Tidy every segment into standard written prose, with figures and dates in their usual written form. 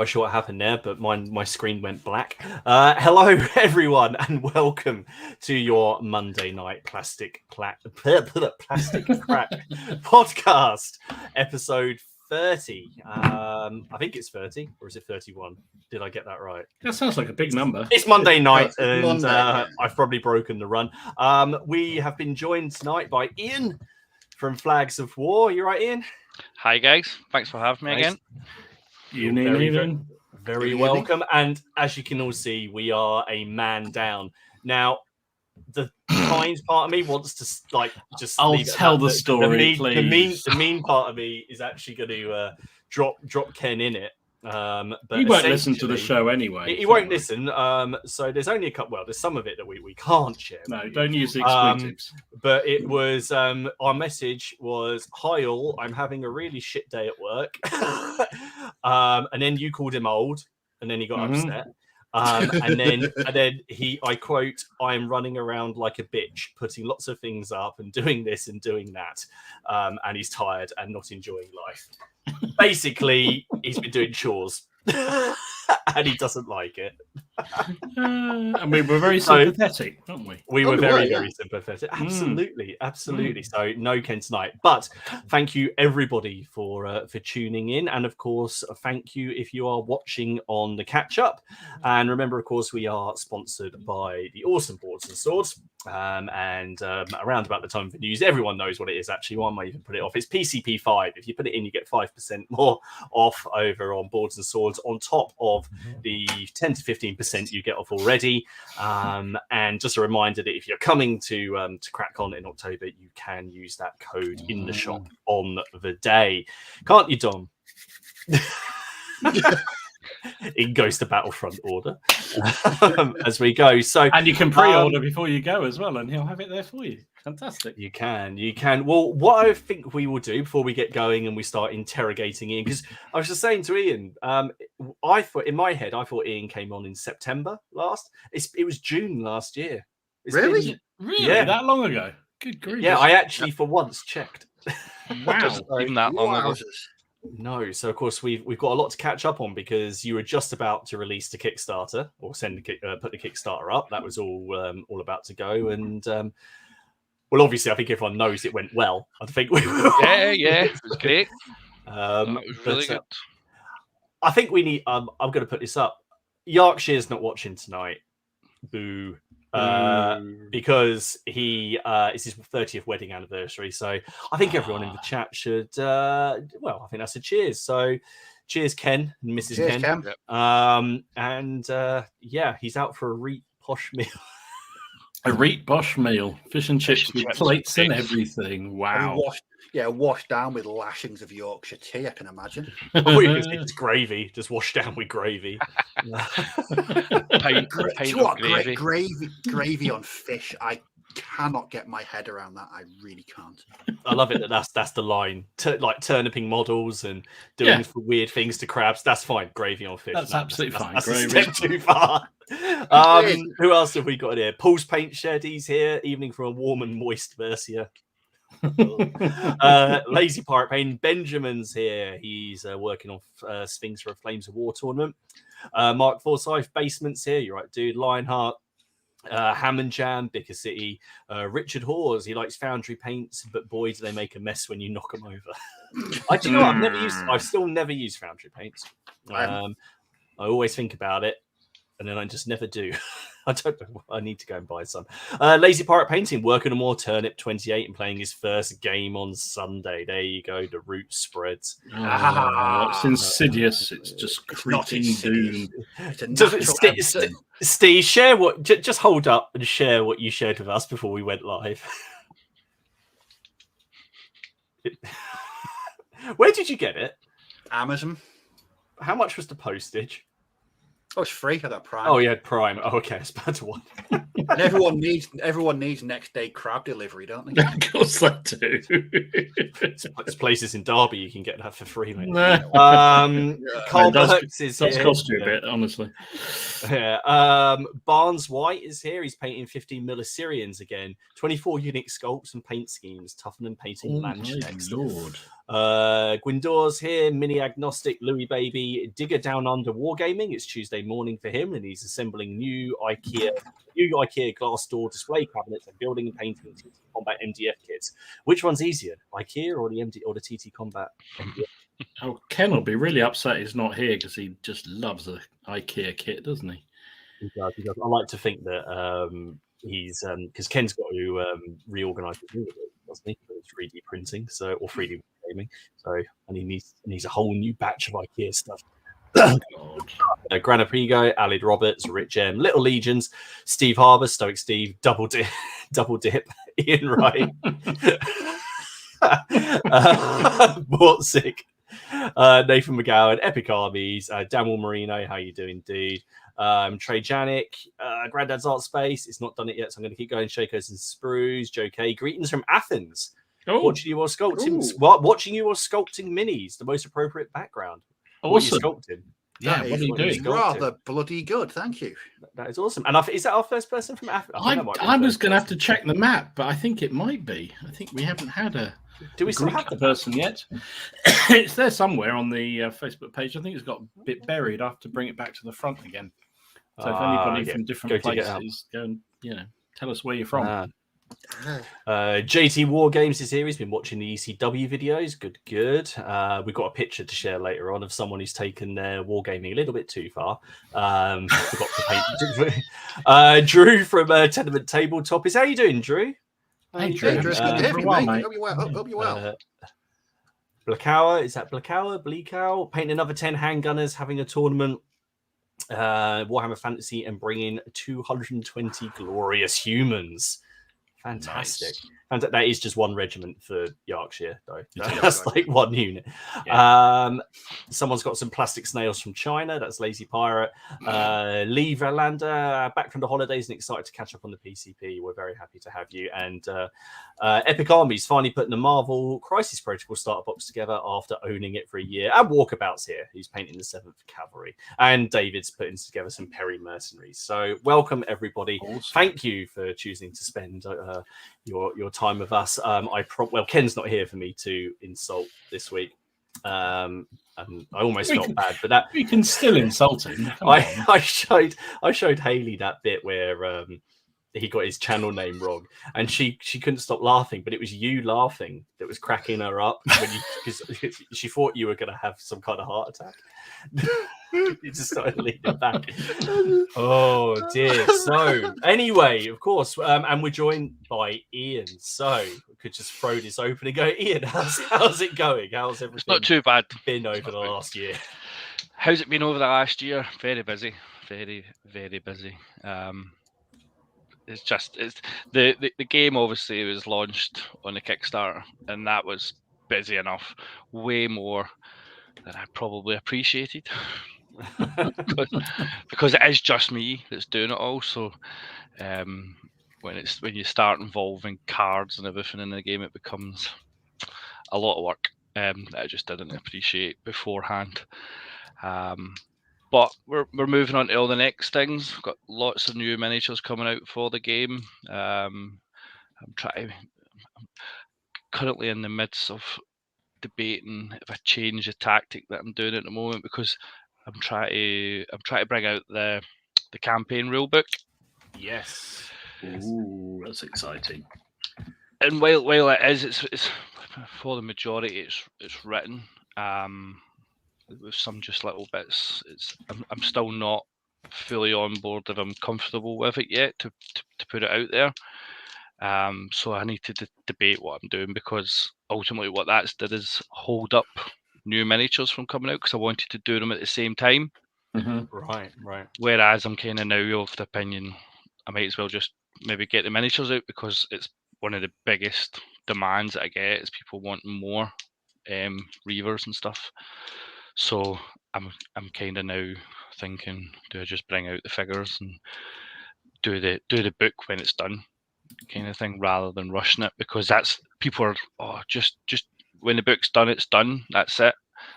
quite sure what happened there, but my screen went black. Hello, everyone, and welcome to your Monday night Plastic Crack podcast, episode 30. I think it's 30, or is it 31? Did I get that right? That sounds like a big number. It's Monday night, and Monday, yeah. I've probably broken the run. We have been joined tonight by Iain from Flags of War. You right, Iain? Hi guys, thanks for having me again. Very welcome. And as you can all see, we are a man down. Now, the kind part of me wants to just. I'll tell the story, please. The mean part of me is actually going to drop Ken in it. But he won't listen to the show anyway. He won't listen. So there's only a couple. Well, there's some of it that we can't share. No, don't use the expletives. But it was our message was, "Hi all, I'm having a really shit day at work," and then you called him old, and then he got upset. And then I quote, "I'm running around like a bitch, putting lots of things up and doing this and doing that," and he's tired and not enjoying life. Basically, he's been doing chores and he doesn't like it. And we were very sympathetic, weren't we? We were very sympathetic. Absolutely. So no Ken tonight, but thank you everybody for tuning in, and of course thank you if you are watching on the catch up. And remember, of course, we are sponsored by the awesome Boards and Swords. And around about the time of the news, everyone knows what it is. Actually, why might even put it off? It's PCP5. If you put it in, you get 5% more off over on Boards and Swords, on top of the 10 to 15% you get off already. And just a reminder that if you're coming to CrackCon in October, you can use that code in the shop on the day, can't you, Dom? In Goes to Battlefront order as we go. So, and you can pre-order before you go as well, and he'll have it there for you. Fantastic. You can. Well, what I think we will do before we get going and we start interrogating Iain, because I was just saying to Iain, I thought in my head, Iain came on in September last. It was June last year. Really? Yeah. That long ago? Good grief. Yeah, I actually for once checked. Wow. Even that long ago. No, so of course we've got a lot to catch up on, because you were just about to release the Kickstarter or put the Kickstarter up. That was all about to go, and well, obviously I think everyone knows it went well. I think we were... yeah, it was great. It was really good. I think we need. I'm going to put this up. Yorkshire's not watching tonight. Boo. Because it's his 30th wedding anniversary, so I think everyone in the chat should I think that's a cheers. So cheers, Ken and Mrs. Cheers, Ken. And he's out for a reet posh meal. A reet posh meal, fish and chips with plates and everything. Wow. Washed down with lashings of Yorkshire tea, I can imagine. It's gravy, just washed down with gravy. Gravy on fish. I cannot get my head around that. I really can't. I love it that's the line. Like turniping models and doing weird things to crabs. That's fine. Gravy on fish. That's absolutely fine. That's a step too far. Who else have we got in here? Paul's Paint Shed. He's here. Evening from a warm and moist Mercia. Lazy Pirate Pain. Benjamin's here. He's working on Sphinx for a Flames of War tournament. Mark Forsyth, Basement's here. You're right, dude. Lionheart, Hammond Jam, Bicker City. Richard Hawes. He likes foundry paints, but boy, do they make a mess when you knock them over. I've still never used foundry paints. I always think about it, and then I just never do. I don't know. I need to go and buy some. Lazy Pirate Painting, working on more Turnip 28 and playing his first game on Sunday. There you go. The root spreads. It's insidious. It's just creeping doom. Steve, share what. Just hold up and share what you shared with us before we went live. Where did you get it? Amazon. How much was the postage? Oh, it's free. I got Prime. Oh, you had Prime. Oh, okay, it's about to one. And everyone needs next day crab delivery, don't they? Of course they do. There's places in Derby you can get that for free, mate. Carl Burks is here. Does cost you a bit, honestly. Yeah. Barnes White is here. He's painting 15 mil Assyrians again. 24 unique sculpts and paint schemes. Toughen and painting land checks. Lord. Gwindor's here, mini agnostic Louis Baby, Digger Down Under Wargaming. It's Tuesday morning for him, and he's assembling new IKEA glass door display cabinets and building and painting TT Combat MDF kits. Which one's easier, IKEA or the TT Combat MDF? Oh, Ken will be really upset he's not here because he just loves the IKEA kit, doesn't he? He does. I like to think that he's because Ken's got to reorganise his room, doesn't he? For 3D printing, or 3D gaming. So, and he needs a whole new batch of IKEA stuff. Granapigo, Alid Roberts, Rich M, Little Legions, Steve Harbour, Stoic Steve, Double Dip, Ian Wright, Bortzik, Nathan McGowan, Epic Armies, Daniel Marino, how you doing, dude? Trey Janik, Granddad's Art Space. It's not done it yet, so I'm going to keep going. Shakos and Sprues, Joe K. Greetings from Athens. Watching you while sculpting minis, the most appropriate background. Awesome. What are you sculpting? Yeah, what are you doing? Rather bloody good, thank you. That is awesome. And is that our first person from Athens? I was going to have to check the map, but I think it might be. I think we haven't had a still have the person yet. It's there somewhere on the Facebook page. I think it's got a bit buried. I have to bring it back to the front again. So if anybody from different places, go and tell us where you're from. JT War Games is here. He's been watching the ECW videos. Good. We've got a picture to share later on of someone who's taken their wargaming a little bit too far. Forgot to paint. Drew from Tenement Tabletop is. How you doing, Drew? Hey, Drew. Good to have you, mate. Hope you're well. Blackower, is that Blackower? Bleakow painting another 10 handgunners, having a tournament. Warhammer Fantasy and bringing 220 glorious humans. Fantastic. Nice. And that is just one regiment for Yorkshire, though. That's like one unit. Yeah. Someone's got some plastic snails from China. That's Lazy Pirate. Lee Verlander, back from the holidays and excited to catch up on the PCP. We're very happy to have you. And Epic Armies finally putting the Marvel Crisis Protocol starter box together after owning it for a year. And Walkabout's here. He's painting the 7th Cavalry. And David's putting together some Perry Mercenaries. So welcome, everybody. Awesome. Thank you for choosing to spend your time with us. Ken's not here for me to insult this week. And I almost felt bad, but that we can still insult him. I showed Haley that bit where he got his channel name wrong, and she couldn't stop laughing, but it was you laughing that was cracking her up because she thought you were going to have some kind of heart attack. You just started leaning back. Oh dear. So anyway, of course, and we're joined by Iain. So we could just throw this open and go, Iain, how's it going? How's everything? It's not too bad. Been over the last year? How's it been over the last year? Very busy. Very, very busy. It's the game obviously was launched on the Kickstarter, and that was busy enough, way more than I probably appreciated. because it is just me that's doing it all. So when you start involving cards and everything in the game, it becomes a lot of work that I just didn't appreciate beforehand. But we're moving on to all the next things. We've got lots of new miniatures coming out for the game. I'm currently in the midst of debating if I change the tactic that I'm doing at the moment, because I'm trying to bring out the campaign rulebook. Yes. Ooh, that's exciting. And while it is, it's for the majority, it's written. With some just little bits, I'm still not fully on board if I'm comfortable with it yet to put it out there. So I need to debate what I'm doing, because ultimately what that's did is hold up new miniatures from coming out, because I wanted to do them at the same time. Mm-hmm. Right. Whereas I'm kind of now of the opinion I might as well just maybe get the miniatures out, because it's one of the biggest demands that I get is people wanting more Reavers and stuff. So I'm kind of now thinking, do I just bring out the figures and do the book when it's done, kind of thing, rather than rushing it, because that's people are just when the book's done, it's done. That's it.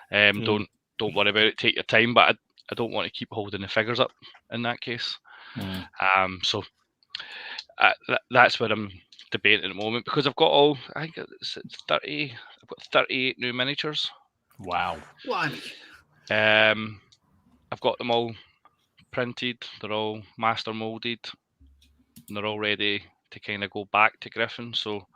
Don't worry about it. Take your time. But I don't want to keep holding the figures up in that case. So that's where I'm debating at the moment because I've got I think it's 30. I've got 38 new miniatures. Wow. Blimey. I've got them all printed. They're all master molded. And they're all ready to kind of go back to Griffin. So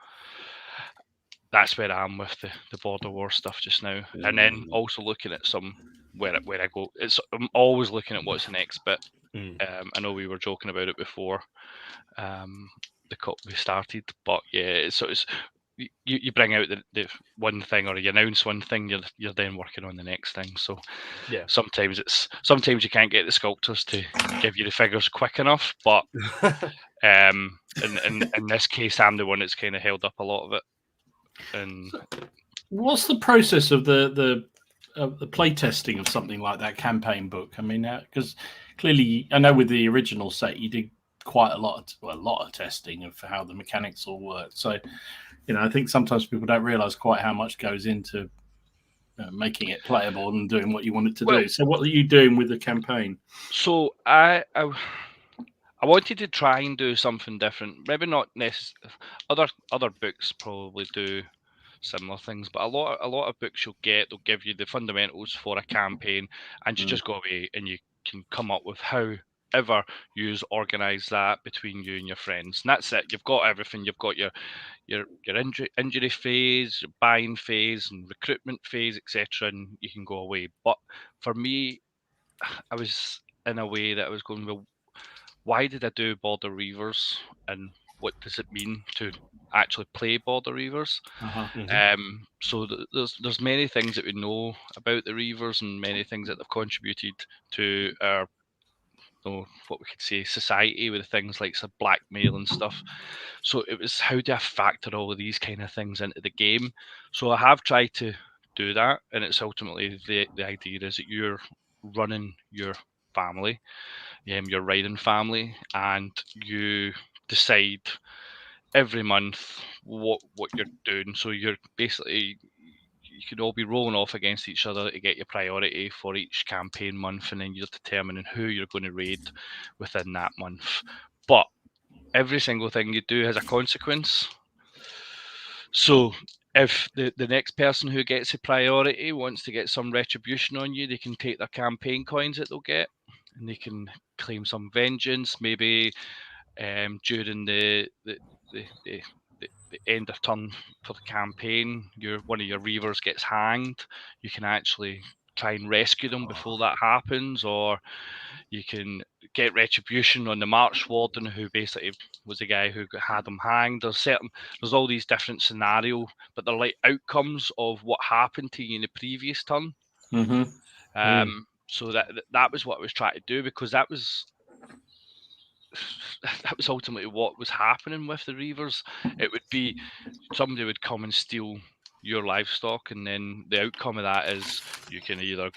that's where I am with the Border War stuff just now. And then also looking at some where I go. I'm always looking at what's the next bit. I know we were joking about it before we started, but yeah, so it's you bring out the one thing, or you announce one thing, you're then working on the next thing. So yeah, sometimes you can't get the sculptors to give you the figures quick enough, but in this case, I'm the one that's kind of held up a lot of it. And what's the process of the play testing of something like that campaign book? I mean, because clearly, I know with the original set, you did quite a lot of testing of how the mechanics all work. So, I think sometimes people don't realise quite how much goes into making it playable and doing what you want it to do. So, what are you doing with the campaign? So, I wanted to try and do something different. Maybe not necessarily. Other books probably do similar things, but a lot of books they'll give you the fundamentals for a campaign, and you just go away and you can come up with however you organise that between you and your friends, and that's it. You've got everything. You've got your injury phase, your buying phase, and recruitment phase, etc., and you can go away. But for me, I was in a way that I was going, well, why did I do Border Reavers, and what does it mean to actually play Border Reavers? So there's many things that we know about the Reavers and many things that they've contributed to our, what we could say, society, with things like some blackmail and stuff. So it was, how do I factor all of these kind of things into the game? So I have tried to do that, and it's ultimately the idea is that you're running your family, your riding family, and you decide every month what you're doing. So you're basically, you could all be rolling off against each other to get your priority for each campaign month, and then you're determining who you're going to raid within that month. But every single thing you do has a consequence. So if the next person who gets a priority wants to get some retribution on you, they can take their campaign coins that they'll get, and they can claim some vengeance. Maybe during the end of turn for the campaign, one of your reavers gets hanged. You can actually try and rescue them before that happens, or you can get retribution on the March Warden, who basically was the guy who had them hanged. There's all these different scenarios, but they're like outcomes of what happened to you in the previous turn. So that was what I was trying to do, because that was ultimately what was happening with the Reavers. It would be somebody would come and steal your livestock, and then the outcome of that is you can either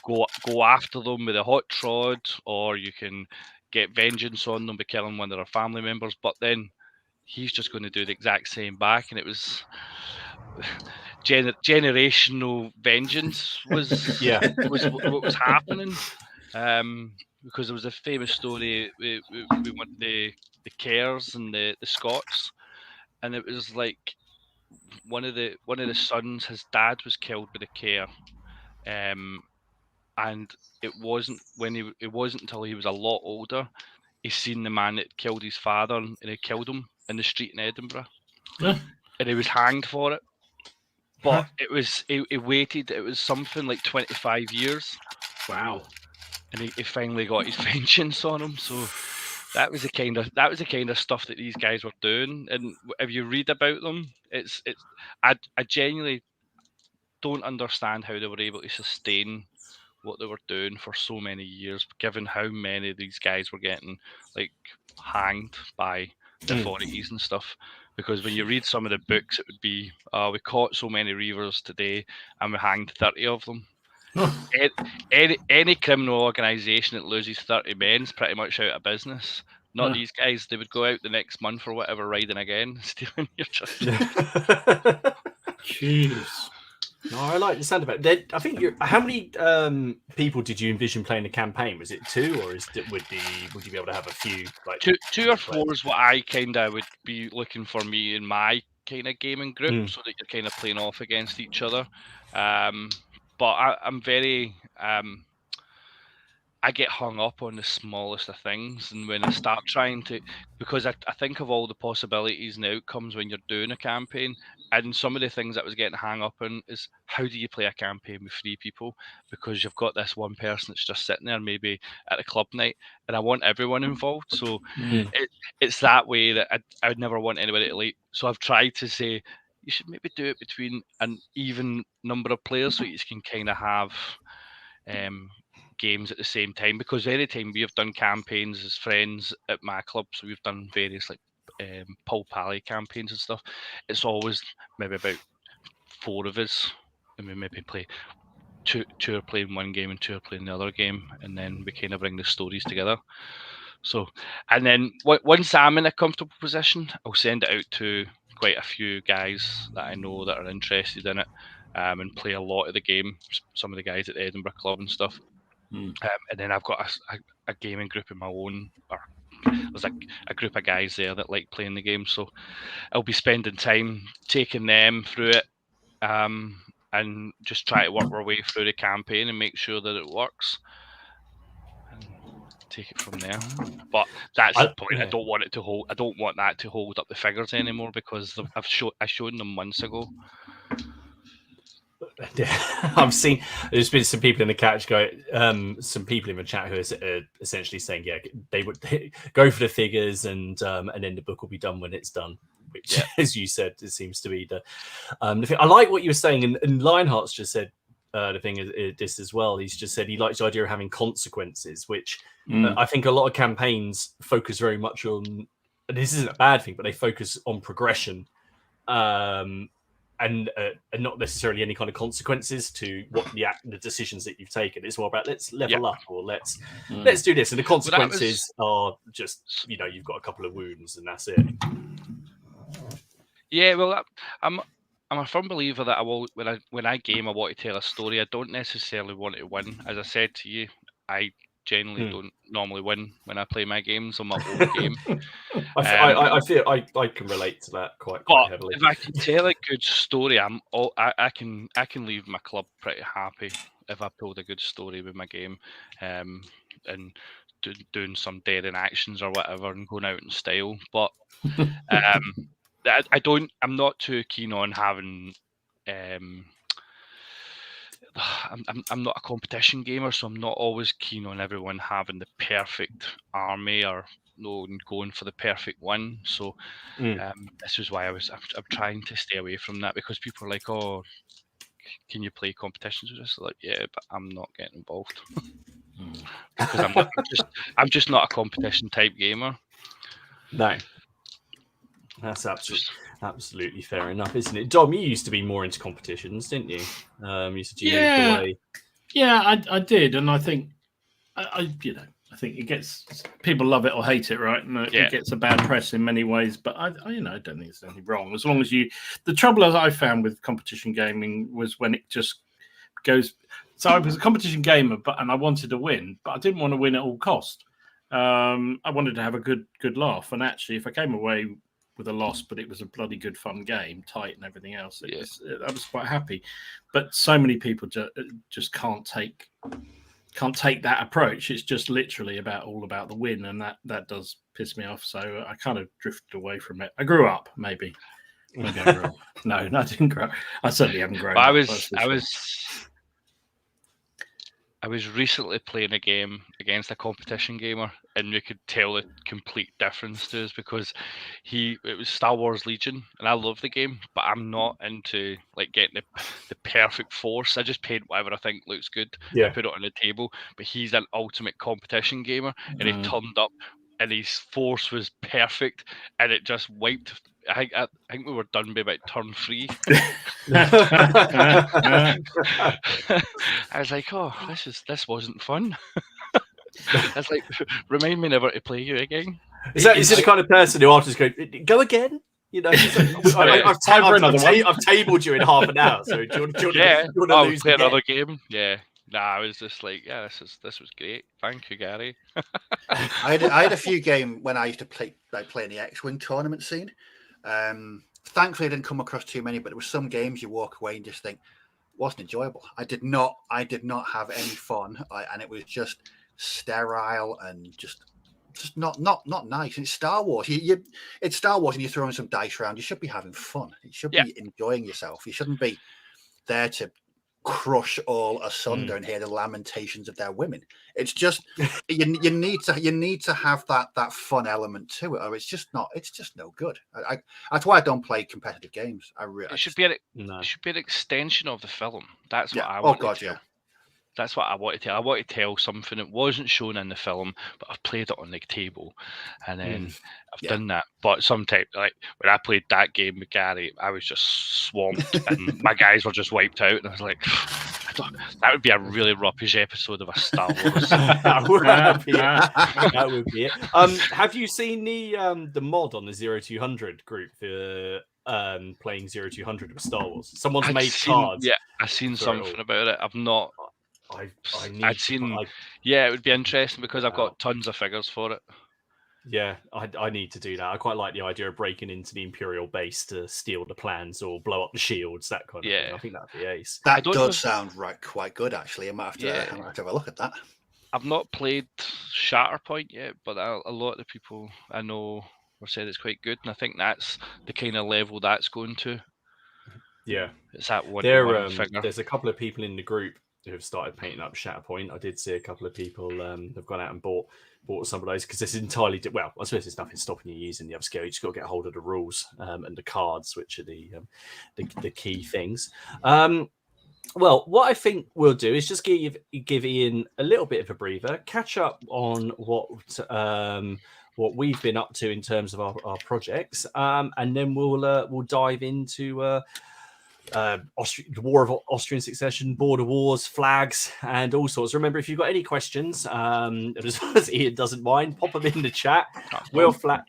go after them with a hot rod, or you can get vengeance on them by killing one of their family members. But then he's just going to do the exact same back, and it was generational vengeance was what was happening. Because there was a famous story we went the Kerrs and the Scots, and it was like one of the sons, his dad was killed by the Kerr, and it wasn't until he was a lot older he seen the man that killed his father, and he killed him in the street in Edinburgh, and he was hanged for it. But it was he waited. It was something like 25 years. Wow. And he finally got his vengeance on him. So that was the kind of stuff that these guys were doing. And if you read about them, I genuinely don't understand how they were able to sustain what they were doing for so many years, given how many of these guys were getting like hanged by the authorities and stuff. Because when you read some of the books, it would be, we caught so many Reavers today and we hanged 30 of them. Any criminal organisation that loses 30 men is pretty much out of business. Not these guys. They would go out the next month or whatever, riding again, stealing your church. Jeez. No, I like the sound of it. I think how many people did you envision playing the campaign? Was it 2, or would you be able to have a few? Like Two or 4 is what I kind of would be looking for me in my kind of gaming group, so that you're kind of playing off against each other. But I'm very I get hung up on the smallest of things, and when I start trying to, because I think of all the possibilities and outcomes when you're doing a campaign, and some of the things that I was getting hung up on is how do you play a campaign with 3 people, because you've got this one person that's just sitting there maybe at a club night, and I want everyone involved. So it's that way that I would never want anybody to leave. So I've tried to say you should maybe do it between an even number of players, so you can kind of have games at the same time, because any time we have done campaigns as friends at my club, so we've done various like Paul Pally campaigns and stuff, it's always maybe about 4 of us, and we maybe play two are playing one game and 2 are playing the other game, and then we kind of bring the stories together. So, and then once I'm in a comfortable position, I'll send it out to quite a few guys that I know that are interested in it, and play a lot of the game. Some of the guys at the Edinburgh Club and stuff. And then I've got a gaming group of my own, or there's a group of guys there that like playing the game. So I'll be spending time taking them through it, and just try to work our way through the campaign and make sure that it works, and take it from there. But that's the point. I don't want it to hold. I don't want that to hold up the figures anymore, because I've shown them months ago. I've seen there's been some people in the catch some people in the chat who are essentially saying, yeah, they would go for the figures, and then the book will be done when it's done. Which, as you said, it seems to be the thing. I like what you were saying, and Lionheart's just said the thing is this as well. He's just said he likes the idea of having consequences, which I think a lot of campaigns focus very much on. And this isn't a bad thing, but they focus on progression. And not necessarily any kind of consequences to what the decisions that you've taken. It's more about let's level up, or let's do this, and the consequences are just you've got a couple of wounds and that's it. Yeah, well, I'm a firm believer that I will when I game, I want to tell a story. I don't necessarily want to win. As I said to you, I generally don't normally win when I play my games on my own game. I feel I can relate to that quite heavily. If I can tell a good story, I can leave my club pretty happy if I told a good story with my game, and doing some daring actions or whatever, and going out in style. But I'm not too keen on having. I'm not a competition gamer, so I'm not always keen on everyone having the perfect army or going for the perfect one. So this is why I'm trying to stay away from that, because people are like, "Oh, can you play competitions with us?" Like, yeah, but I'm not getting involved because I'm just not a competition type gamer. No. That's absolutely fair enough, isn't it? Dom, you used to be more into competitions, didn't you? Yeah, I did, and I think I think it gets, people love it or hate it, right? And it gets a bad press in many ways, but I don't think there's anything wrong as long as the trouble as I found with competition gaming was when it just goes. So I was a competition gamer, and I wanted to win, but I didn't want to win at all cost. I wanted to have a good laugh, and actually, if I came away with a loss, but it was a bloody good fun game, tight and everything else, I was quite happy. But so many people just can't take that approach. It's just literally all about the win, and that does piss me off. So I kind of drifted away from it. I grew up, maybe I grew up. No, I didn't grow up. I certainly haven't grown up. I was recently playing a game against a competition gamer, and you could tell the complete difference to us, because it was Star Wars Legion, and I love the game, but I'm not into like getting the perfect force. I just paint whatever I think looks good. I put it on the table, but he's an ultimate competition gamer, and he turned up, and his force was perfect, and it just wiped. I think we were done by about turn 3. I was like, oh, this wasn't fun. I was like, remind me never to play you again. Is it the kind of person who after go again? You know, Time for another one. I've tabled you in half an hour. So do you want to I'll lose play again? another game. Yeah. Nah, I was just like, yeah, this was great. Thank you, Gary. I had a few games when I used to play in the X-Wing tournament scene. Thankfully, I didn't come across too many, but there were some games you walk away and just think wasn't enjoyable. I did not have any fun, and it was just sterile and just not nice. It's Star Wars. It's Star Wars, and you're throwing some dice around. You should be having fun. You should be enjoying yourself. You shouldn't be there to crush all asunder and hear the lamentations of their women. It's just you need to have that fun element to it, or it's just no good. That's why I don't play competitive games. It should be an extension of the film. That's what I Oh want. God, yeah. That's what I want to tell. I want to tell something that wasn't shown in the film, but I've played it on the table, and then I've done that. But sometimes, like when I played that game with Gary, I was just swamped, and my guys were just wiped out, and I was like, that would be a really rubbish episode of a Star Wars. That would be it. Have you seen the mod on the 0200 group for playing 0200 with Star Wars? Someone's made cards. Yeah, I've seen something about it. I've not. I'd seen. It would be interesting because I've got tons of figures for it. Yeah, I need to do that. I quite like the idea of breaking into the Imperial base to steal the plans or blow up the shields, that kind of thing. I think that'd be ace. That does sound quite good, actually. I might have to have a look at that. I've not played Shatterpoint yet, but a lot of the people I know have said it's quite good, and I think that's the kind of level that's going to. Yeah, it's that one figure. There's a couple of people in the group who have started painting up Shatterpoint. I did see a couple of people have gone out and bought some of those because it's entirely well. I suppose there's nothing stopping you using the upscale. You just got to get hold of the rules and the cards, which are the key things. Well, what I think we'll do is just give Iain a little bit of a breather, catch up on what we've been up to in terms of our projects, and then we'll dive into the War of Austrian Succession, Border Wars, flags, and all sorts. Remember, if you've got any questions, as long as Iain doesn't mind, pop them in the chat. We'll flag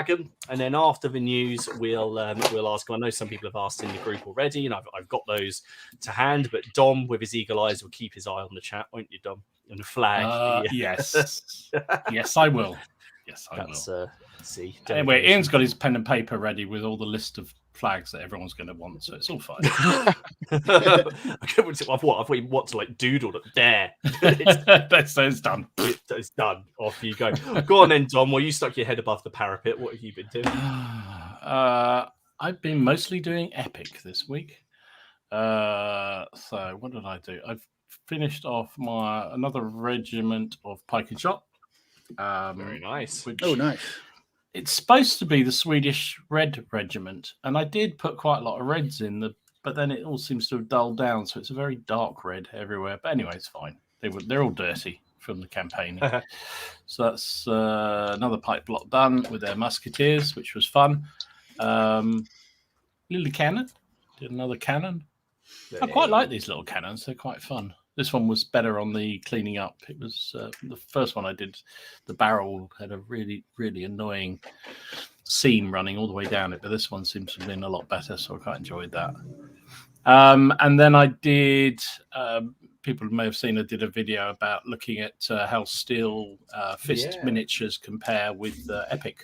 them, and then after the news, we'll ask them. I know some people have asked in the group already, and I've got those to hand. But Dom, with his eagle eyes, will keep his eye on the chat, won't you, Dom? And the flag. Yes, yes, I will. Yes, I will. See. Anyway, Ian's got his pen and paper ready with all the list of flags that everyone's going to want, so it's all fine. I thought you want to like doodle it there. It's done. It's done. Off you go. Go on then, Dom. Well, you stuck your head above the parapet. What have you been doing? I've been mostly doing Epic this week. So what did I do? I've finished off another regiment of pike and shot. Very nice. Nice. It's supposed to be the Swedish Red Regiment, and I did put quite a lot of reds in but then it all seems to have dulled down, so it's a very dark red everywhere. But anyway, it's fine. They're all dirty from the campaigning. So that's another pike block done with their musketeers, which was fun. Little cannon, did another cannon. I quite like these little cannons; they're quite fun. This one was better on the cleaning up. It was the first one I did. The barrel had a really, really annoying seam running all the way down it, but this one seems to have been a lot better, so I quite enjoyed that. And then I did, people may have seen, I did a video about looking at how steel fist miniatures compare with Epic.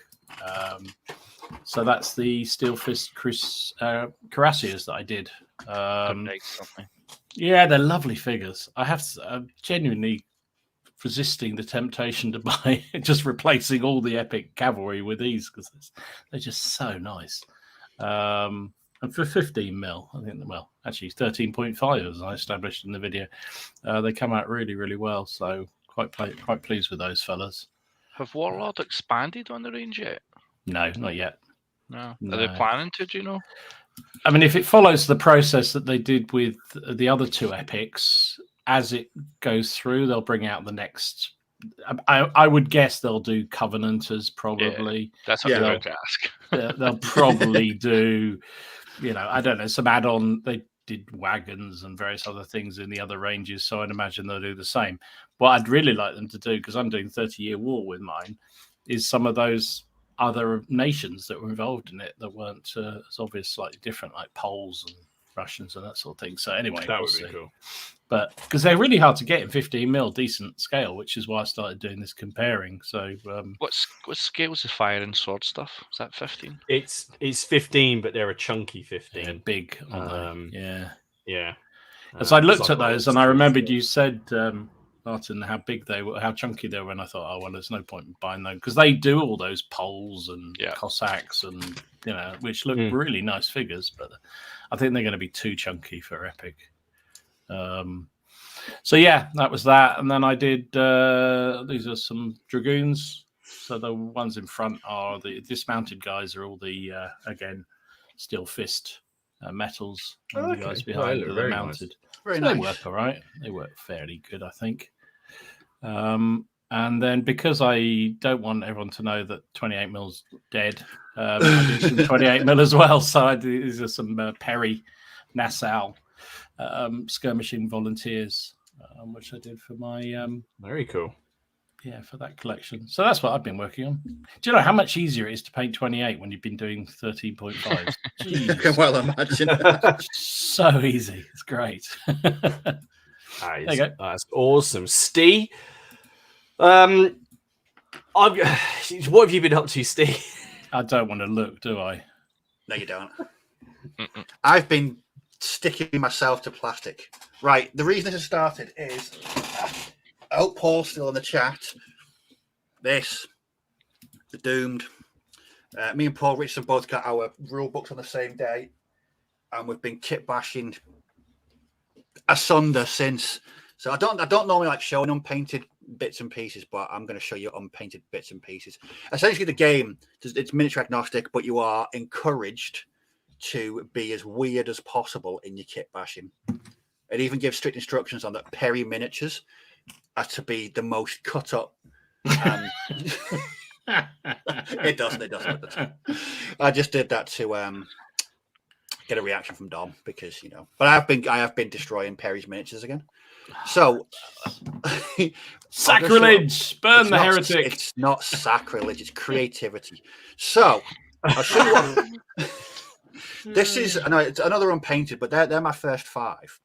So that's the steel fist cuirassiers that I did. Yeah, they're lovely figures. I'm genuinely resisting the temptation to buy, just replacing all the Epic cavalry with these because they're just so nice. And for 15 mil, I think, well, actually 13.5 as I established in the video, they come out really, really well. So quite pleased with those fellas. Have Warlord expanded on the range yet? No, not yet. No. Are they planning to? Do you know? I mean, if it follows the process that they did with the other two epics, as it goes through, they'll bring out the next. I would guess they'll do Covenanters probably. Yeah, that's what they're going to ask. They'll probably do, I don't know, some add-on. They did wagons and various other things in the other ranges, so I'd imagine they'll do the same. What I'd really like them to do, because I'm doing 30-Year War with mine, is some of those other nations that were involved in it that weren't as obvious, slightly different, like Poles and Russians and that sort of thing. So anyway, That we'll would be see. cool. But because they're really hard to get in 15mm decent scale, which is why I started doing this comparing. So What scales is fire and sword stuff? Is that 15? It's 15, but they're a chunky 15. they're big, aren't they? Yeah. As I looked I've at got those, all and I the remembered skills. you said, Martin, how big they were, how chunky they were, and I thought, oh well, there's no point in buying them because they do all those Poles and Cossacks and which look really nice figures, but I think they're going to be too chunky for Epic. So yeah, that was that, and then I did. These are some dragoons. So the ones in front are the dismounted guys. Are all the again steel fist metals. And the guys behind are mounted. Nice. Very so nice. They work all right. They work fairly good, I think. And then because I don't want everyone to know that 28mm's dead, I did some 28mm as well. So these are some Perry Nassau skirmishing volunteers, which I did for my very cool. Yeah, for that collection. So that's what I've been working on. Do you know how much easier it is to paint 28 when you've been doing 13.5? I can well imagine. So easy. It's great. That's awesome. Steve, what have you been up to, Steve? I don't want to look, do I? No, you don't. I've been sticking myself to plastic. Right. The reason this has started is... Oh, Paul's still in the chat. This, the Doomed. Me and Paul Richardson both got our rule books on the same day, and we've been kit bashing asunder since. So I don't normally like showing unpainted bits and pieces, but I'm going to show you unpainted bits and pieces. Essentially, the game it's miniature agnostic, but you are encouraged to be as weird as possible in your kit bashing. It even gives strict instructions on that Perry miniatures are to be the most cut up. It doesn't. I just did that to get a reaction from Dom because But I have been destroying Perry's miniatures again. So sacrilege! Burn the heretic! It's not sacrilege. It's creativity. So I'll show you what. This is it's another unpainted, but they're my first 5.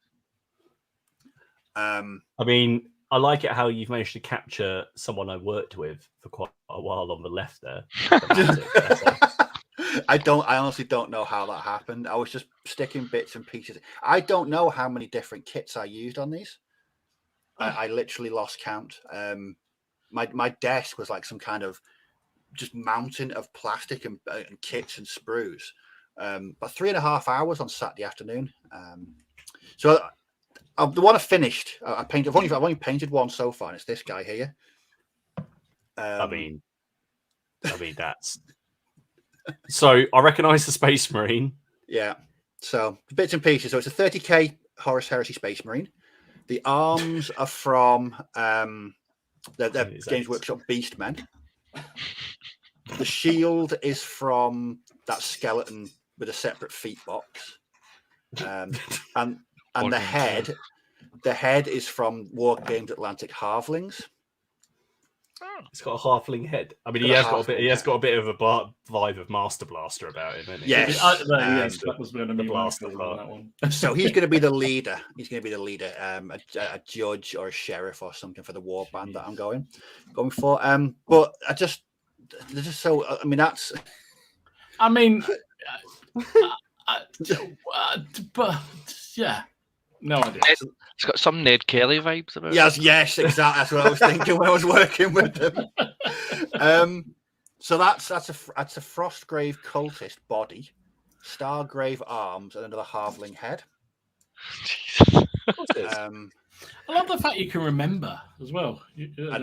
I mean, I like it how you've managed to capture someone I worked with for quite a while on the left there. I honestly don't know how that happened. I was just sticking bits and pieces. I don't know how many different kits I used on these. I literally lost count. My desk was like some kind of just mountain of plastic and kits and sprues. But 3.5 hours on Saturday afternoon. So the one I finished, I've only painted one so far, and it's this guy here. I mean that's so. I recognise the Space Marine. Yeah. So bits and pieces. So it's a 30k Horus Heresy Space Marine. The arms are from the Games Workshop Beastmen. The shield is from that skeleton with a separate feet box, and the head is from Wargames Atlantic Halflings. It's got a halfling head. I mean, he has got a bit of a vibe of Master Blaster about him, hasn't he? Yes, yes, that was one of the the blaster on that one. So he's going to be the leader. A judge or a sheriff or something for the war band that I'm going for. But they're just so. I mean, that's. I mean, but yeah, no idea. It's got some Ned Kelly vibes about it. Yes, exactly. That's what I was thinking when I was working with them. So that's a Frostgrave cultist body, Stargrave arms, and another halfling head. I love the fact you can remember as well. I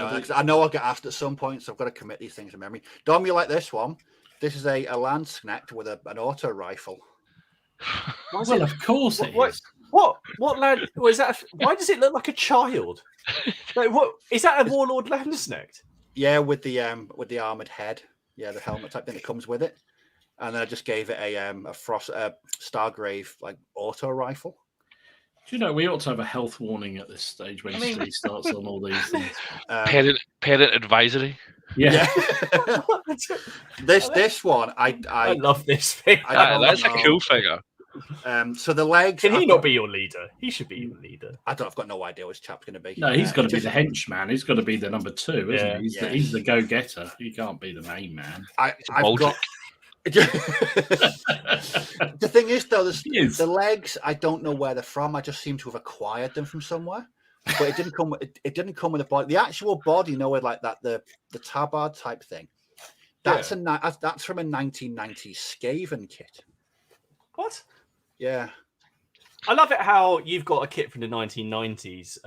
know I'll get asked at some point, so I've got to commit these things to memory. Dom, you like this one? This is a Landsknecht with an auto rifle. Well, of course it is. What land was that? Why does it look like a child? Like, what is that? A Warlord Landsknecht? Yeah, with the armored head. Yeah, the helmet type thing that comes with it. And then I just gave it a Stargrave like auto rifle. Do you know we ought to have a health warning at this stage when Steve starts on all these things? Parent advisory. Yeah. This one, I love this thing. That's a cool figure. So the legs. Can he not be your leader? He should be your leader. I've got no idea what this chap's going to be. No, he's got to be the henchman. He's got to be the number 2, isn't he? He's the go-getter. He can't be the main man. I've got. The thing is, though, the legs. I don't know where they're from. I just seem to have acquired them from somewhere. But it didn't come. It didn't come with a body. The actual body, with like that, the tabard type thing. That's from a 1990s Skaven kit. What? Yeah. I love it how you've got a kit from the 1990s.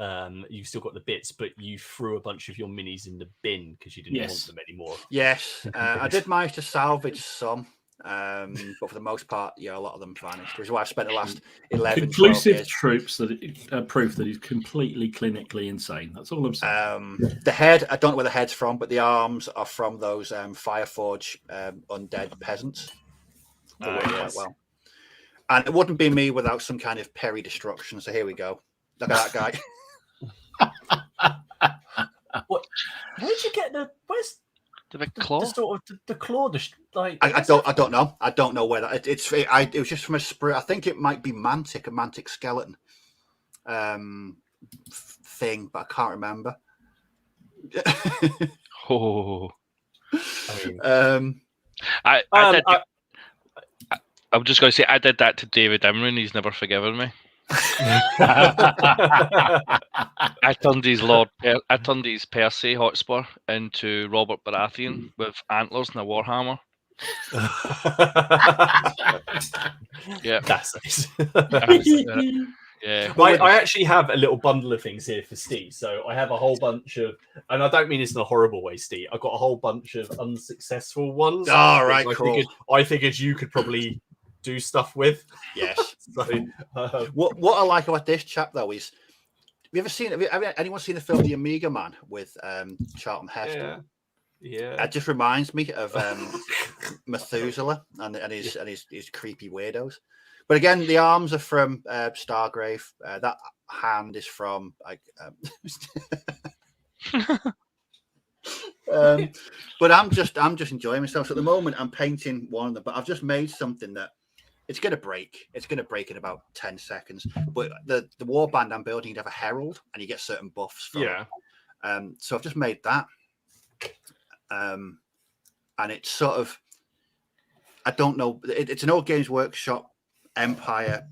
You've still got the bits, but you threw a bunch of your minis in the bin because you didn't want them anymore. Yes, I did manage to salvage some, but for the most part, a lot of them vanished. Which is why I've spent the last 11 conclusive proof that he's completely clinically insane. That's all I'm saying. The head, I don't know where the head's from, but the arms are from those Fireforge undead peasants. They work quite well. And it wouldn't be me without some kind of Perry destruction. So here we go. Look at that guy. What? Where'd you get where's the big claw? The claw. I don't know. I don't know where that. It was just from a sprue. I think it might be a mantic skeleton thing, but I can't remember. I'm just going to say I did that to David Imran. He's never forgiven me. I turned his Percy Hotspur into Robert Baratheon with antlers and a warhammer. Yeah, that's nice. Yeah. I actually have a little bundle of things here for Steve. So I have a whole bunch of, and I don't mean this in a horrible way, Steve. I've got a whole bunch of unsuccessful ones. All right, cool. I figured you could probably do stuff with. Yes. So, what I like about this chap though is, have anyone seen the film The Amiga Man with Charlton Heston? Yeah. It just reminds me of Methuselah and his creepy weirdos. But again, the arms are from Stargrave. That hand is from but I'm just enjoying myself. So at the moment, I'm painting one of them, but I've just made something that it's going to break. It's going to break in about 10 seconds. But the warband I'm building, you'd have a herald, and you get certain buffs from it. So I've just made that, and it's sort of, I don't know. It's an old Games Workshop Empire,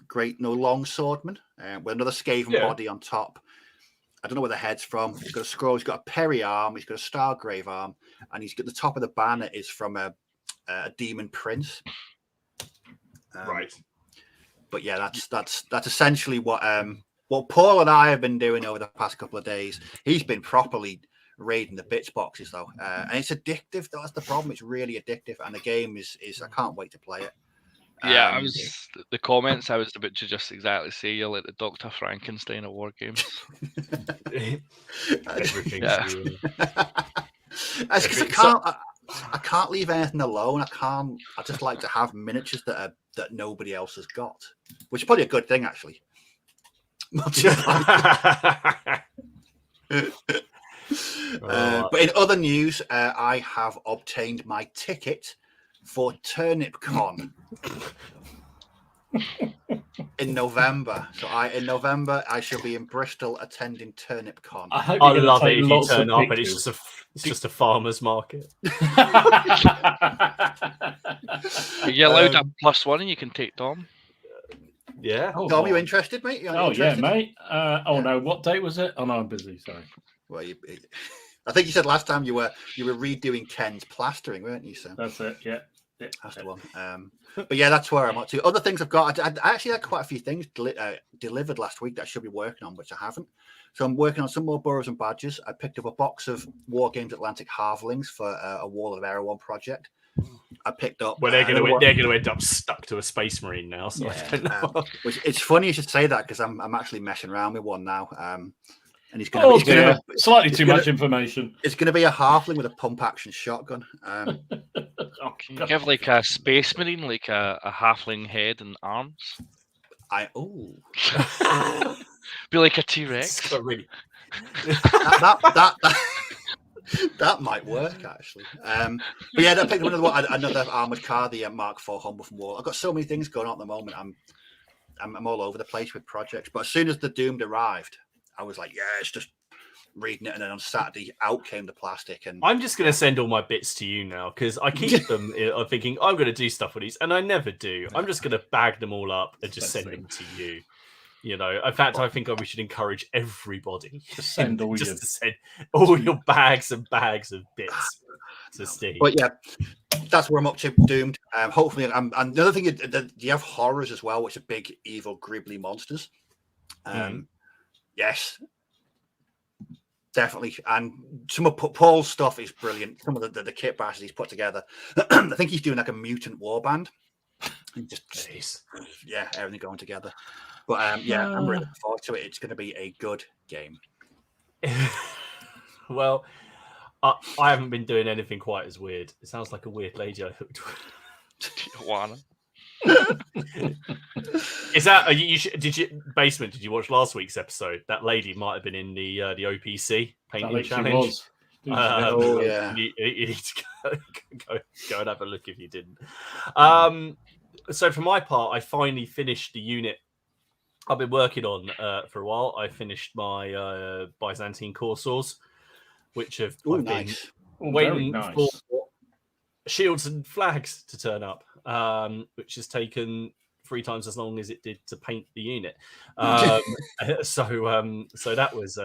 great longswordman with another Skaven body on top. I don't know where the head's from. He's got a scroll. He's got a Perry arm. He's got a Stargrave arm, and he's got the top of the banner is from a demon prince. Right. But yeah, that's essentially what Paul and I have been doing over the past couple of days. He's been properly raiding the bits boxes though, and it's addictive. That's the problem. It's really addictive, and the game is I can't wait to play it. Yeah, the comments I was about to just exactly say you're like the Dr. Frankenstein of war games. Everything's That's because I can't leave anything alone. I just like to have miniatures that nobody else has got, which is probably a good thing actually. But in other news, I have obtained my ticket for TurnipCon in November. So in November I shall be in Bristol attending TurnipCon. I love it if you turn up and it's just a farmer's market. You're allowed a +1 and you can take Dom. Yeah. Dom, you interested, mate? Yeah, mate. No, what date was it? Oh no, I'm busy. Sorry. Well, I think you said last time you were redoing Ken's plastering, weren't you? So that's it. Yeah. That's the one. But yeah, that's where I'm at to. Other things I've got, I actually had quite a few things delivered last week that I should be working on, which I haven't. So I'm working on some more Burrows and Badgers. I picked up a box of War Games Atlantic Halflings for a Wall of Erewhon project. I picked up. Well, they're going to end up stuck to a Space Marine now. So I don't know. Which it's funny you should say that because I'm actually messing around with one now. And he's going to be slightly too much information. It's going to be a halfling with a pump action shotgun. Can you give like a Space Marine, like a halfling head and arms? Be like a T-Rex. Really... that might work actually. But yeah, I picked up another armored car, the Mark IV Humber from War. I've got so many things going on at the moment. I'm all over the place with projects. But as soon as the Doomed arrived, I was like, yeah, it's just reading it. And then on Saturday, out came the plastic. And I'm just going to send all my bits to you now because I keep them. I'm thinking I'm going to do stuff with these, and I never do. I'm just going to bag them all up and just send them to you. You know, in fact, I think we should encourage everybody to send all your bags and bags of bits to Steve. But yeah, that's where I'm up to. Doomed. Hopefully, and the other thing is that you have horrors as well, which are big, evil, gribbly monsters. Yes, definitely. And some of Paul's stuff is brilliant. Some of the kit bashes he's put together. I think he's doing like a mutant warband. And just yeah, everything going together. But yeah, I'm really looking forward to it. It's going to be a good game. Well, I haven't been doing anything quite as weird. It sounds like a weird lady I hooked with. Is that did you Basement? Did you watch last week's episode? That lady might have been in the OPC painting challenge. Yeah, you need to go and have a look if you didn't. So for my part, I finally finished the unit I've been working on for a while. I finished my Byzantine Corsairs, which have been waiting for shields and flags to turn up, which has taken 3 times as long as it did to paint the unit. So that was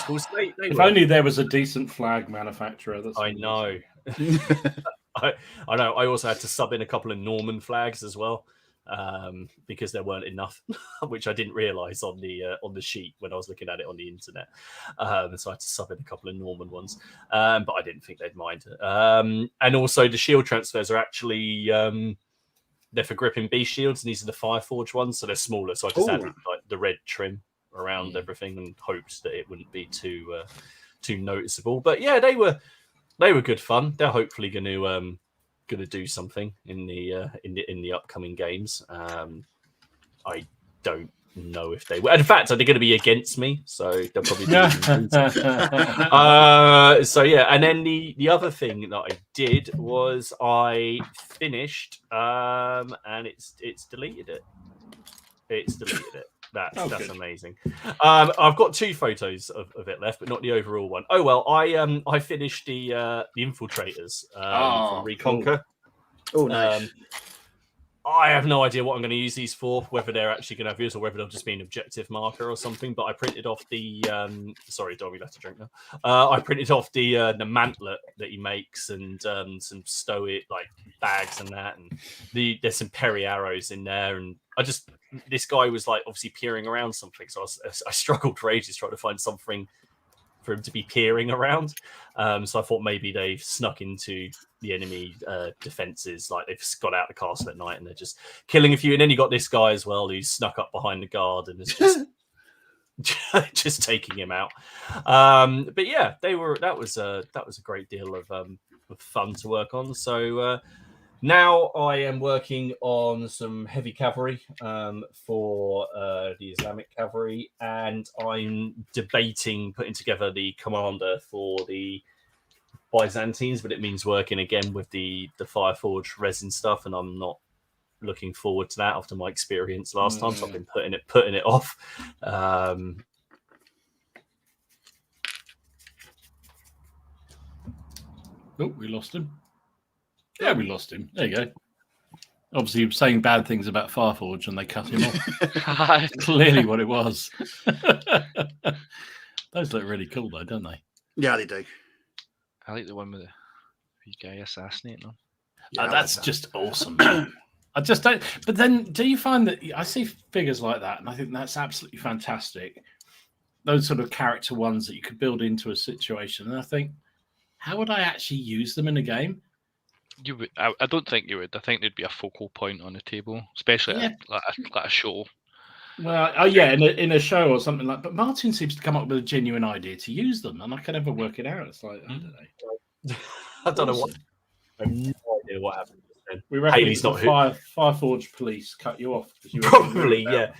cool. So if only there was a decent flag manufacturer. I know. I know. I also had to sub in a couple of Norman flags as well. Because there weren't enough, which I didn't realise on the sheet when I was looking at it on the internet. So I had to sub in a couple of Norman ones, but I didn't think they'd mind. And also the shield transfers are actually they're for gripping beast shields, and these are the Fireforge ones, so they're smaller. So I just added like the red trim around everything and hoped that it wouldn't be too noticeable. But yeah, they were good fun. They're hopefully going to do something in the upcoming games. I don't know if they will. In fact, they're going to be against me, so they'll probably do so yeah. And then the other thing that I did was I finished and it's deleted it. It's deleted it. That's amazing. I've got 2 photos of it left, but not the overall one. Oh well, I finished the Infiltrators from Reconquer. Cool. Oh, nice. I have no idea what I'm going to use these for, whether they're actually going to have use or whether they'll just be an objective marker or something. But I printed off the sorry, dog, you'll have to drink now. I printed off the mantlet that he makes and some stoic like bags and that, and there's some peri arrows in there, and this guy was like obviously peering around something, so I struggled for ages trying to find something for him to be peering around. So I thought maybe they've snuck into the enemy defenses, like they've got out the castle at night and they're just killing a few. And then you got this guy as well who's snuck up behind the guard and is just just taking him out. But yeah, that was a great deal of fun to work on. So now I am working on some heavy cavalry for the Islamic cavalry, and I'm debating putting together the commander for the Byzantines, but it means working again with the Fireforge resin stuff, and I'm not looking forward to that after my experience last time, so I've been putting it off. Oh, we lost him. Yeah, we lost him. There you go. Obviously, he was saying bad things about Fireforge and they cut him off. Clearly what it was. Those look really cool, though, don't they? Yeah, they do. I like the one with the guy assassinating them. Yeah, that's just awesome. I just don't. But then, do you find that I see figures like that, and I think that's absolutely fantastic? Those sort of character ones that you could build into a situation, and I think, how would I actually use them in a game? You would. I don't think you would. I think there'd be a focal point on the table, especially like a show. Well, yeah, in a show or something like. But Martin seems to come up with a genuine idea to use them, and I can never work it out. It's like I don't know. I don't know what. I have no idea what happened then. We reckon Haley's it's the not Fireforge police cut you off. You Probably, yeah.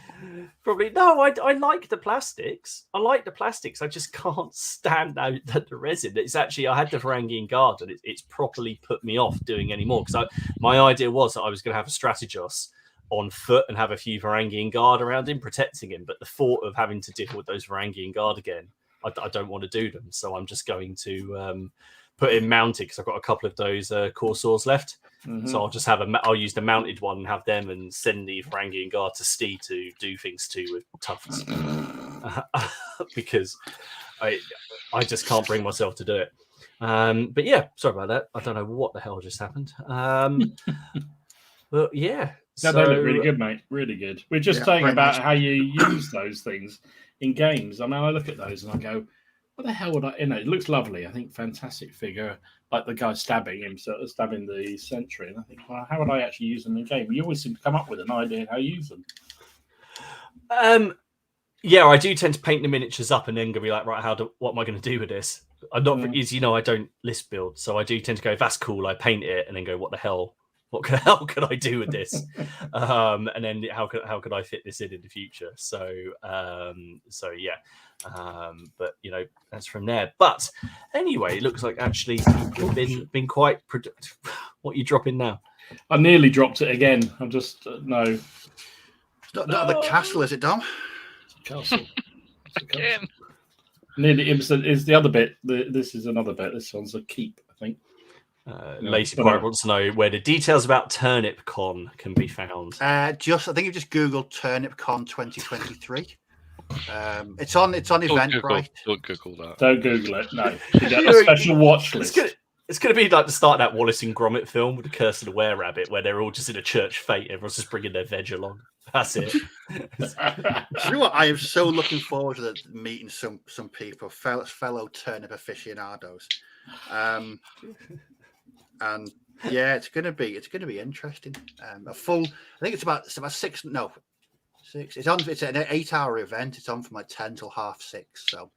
Probably. No, I like the plastics. I like the plastics. I just can't stand out the resin. It's actually, I had the Varangian Guard and it's properly put me off doing any more. Because my idea was that I was going to have a Strategos on foot and have a few Varangian Guard around him, protecting him. But the thought of having to deal with those Varangian Guard again, I don't want to do them. So I'm just going to put him mounted because I've got a couple of those Corsairs left. Mm-hmm. So I'll just have I'll use the mounted one and have them and send the Varangian Guard to Stee to do things to with tufts because I just can't bring myself to do it. But yeah, sorry about that. I don't know what the hell just happened. But yeah, no, they look really good, mate. Really good. We're just saying about how you use those things in games. I mean, I look at those and I go, what the hell would I? You know, it looks lovely. I think fantastic figure, like the guy stabbing him, stabbing the sentry. And I think, well, how would I actually use them in game? You always seem to come up with an idea how you use them. Yeah, I do tend to paint the miniatures up and then go be like, right, what am I going to do with this? I'm not, as you know, I don't list build, so I do tend to go, that's cool. I paint it and then go, what the hell? What the hell could I do with this? And then how could I fit this in the future? So yeah. But you know, that's from there. But anyway, it looks like actually you've been quite productive. What are you dropping now? I nearly dropped it again. I'm just no. It's not the castle, is it, Dom? It's a castle. Again. Nearly. It's the other bit. This is another bit. This one's a keep, I think. Lacey Pirate wants to know where the details about TurnipCon can be found. I think you just Googled TurnipCon 2023. It's on Eventbrite. Don't Google that. Don't Google it. No, you get a special watch list. It's going to be like the start of that Wallace and Gromit film with the Curse of the Were-Rabbit, where they're all just in a church fete. Everyone's just bringing their veg along. That's it. You know what? I am so looking forward to meeting some people, fellow turnip aficionados. And yeah, it's gonna be interesting. I think it's about 6. No, 6. It's an 8-hour event. It's on from like 10 till 6:30. So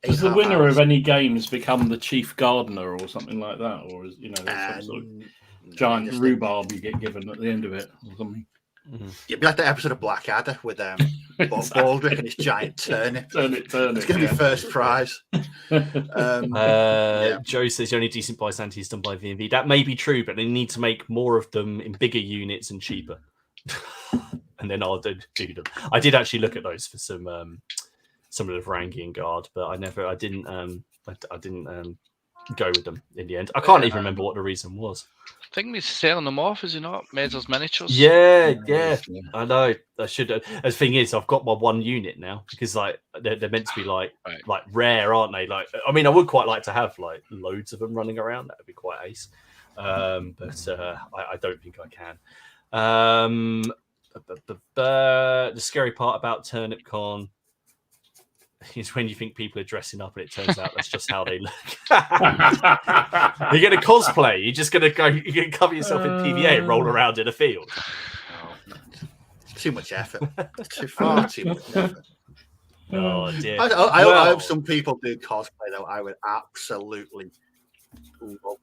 does the winner of any games become the chief gardener or something like that, or is some sort of giant rhubarb you get given at the end of it or something? Mm-hmm. It'd be like the episode of Blackadder with Baldric and his giant turnip. Turnip. It's going to be first prize. Joe says the only decent bystander is done by V&V. That may be true, but they need to make more of them in bigger units and cheaper. And then I'll do them. I did actually look at those for some of the Varangian Guard, but I didn't go with them in the end. I can't even remember what the reason was. I think he's selling them off, is he not? Mezzo's Miniatures. Yeah. I know. I should. The thing is, I've got my one unit now because like they're meant to be like rare, aren't they? Like, I mean, I would quite like to have like loads of them running around. That would be quite ace. But I don't think I can. The scary part about TurnipCon is when you think people are dressing up and it turns out that's just how they look. You're going to cosplay. You're just going to go. You're going to cover yourself in PVA and roll around in a field. Too much effort. Far too much effort. Oh dear. I hope some people do cosplay though. I would absolutely love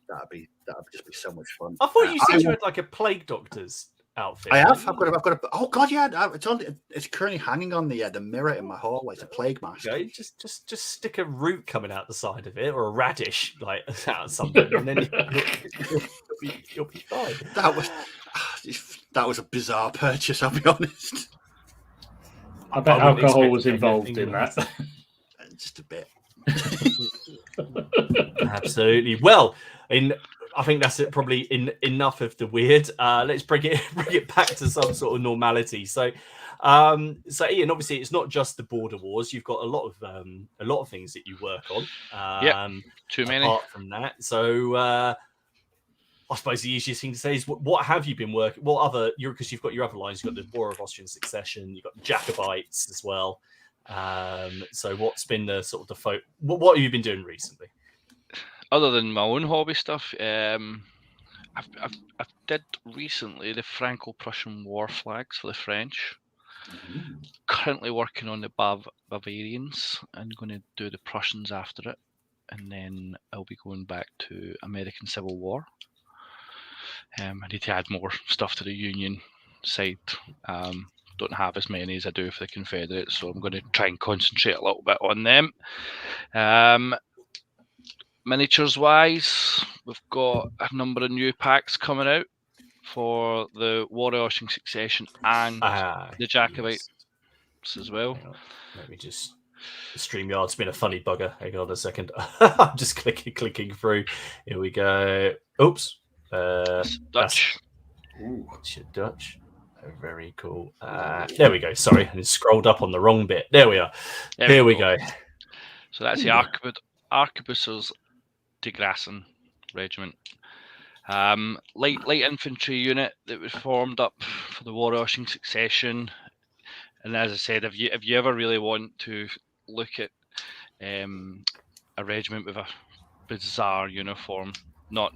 that. That'd just be so much fun. I thought you said you had like a plague doctor's outfit. I have. I've got a. Oh God, yeah. It's currently hanging on the mirror in my hallway. It's a plague mask. Okay, just stick a root coming out the side of it, or a radish like out something, and then you'll be fine. That was a bizarre purchase. I'll be honest. I bet alcohol was involved in that. Just a bit. Absolutely. Well, I think that's it. Probably enough of the weird. Let's bring it back to some sort of normality. So Iain, obviously, it's not just the border wars. You've got a lot of things that you work on. Too many. Apart from that, so I suppose the easiest thing to say is what have you been working? What other? Because you've got your other lines. You've got the War of Austrian Succession. You've got the Jacobites as well. So what's been the sort of what have you been doing recently? Other than my own hobby stuff, I did recently the Franco-Prussian war flags for the French. Mm-hmm. Currently working on the Bavarians. I'm going to do the Prussians after it, and then I'll be going back to American Civil War. I need to add more stuff to the Union side. Don't have as many as I do for the Confederates, so I'm going to try and concentrate a little bit on them. Miniatures wise, we've got a number of new packs coming out for the Warwashing Succession and the Jacobites as well. Hang on. Let me just. StreamYard's been a funny bugger. Hang on a second. I'm just clicking through. Here we go. Oops. Dutch. Dutch. Oh, very cool. There we go. Sorry, I scrolled up on the wrong bit. There we are. Here we go. So that's the Arquebusiers de Grassen Regiment. Light infantry unit that was formed up for the Warwashing Succession. And as I said, if you ever really want to look at a regiment with a bizarre uniform, not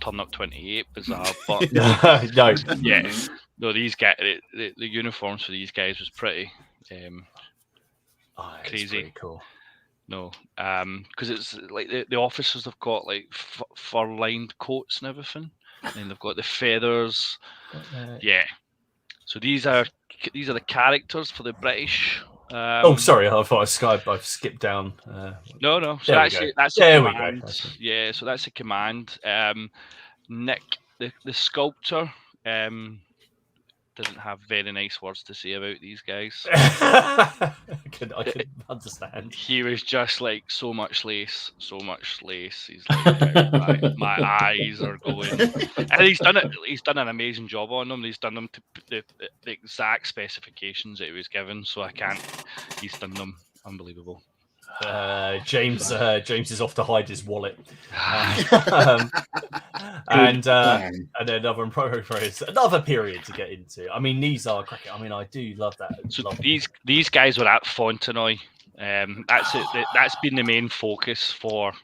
Turn Up 28 bizarre, but these guys, the uniforms for these guys was pretty crazy. Pretty cool. No, because it's like the officers have got like fur-lined coats and everything, and then they've got the feathers. So these are the characters for the British. Sorry, I thought I've skipped down. No. So that's the command. Yeah, so that's the command. Nick, the sculptor, doesn't have very nice words to say about these guys. I can understand. He was just like so much lace. He's like, my eyes are going, and he's done it. He's done an amazing job on them. He's done them to the exact specifications that he was given. So he's done them unbelievable. James is off to hide his wallet, and then another period to get into. I mean, these are cracking. I mean, I do love that. So these guys were at Fontenoy. That's been the main focus for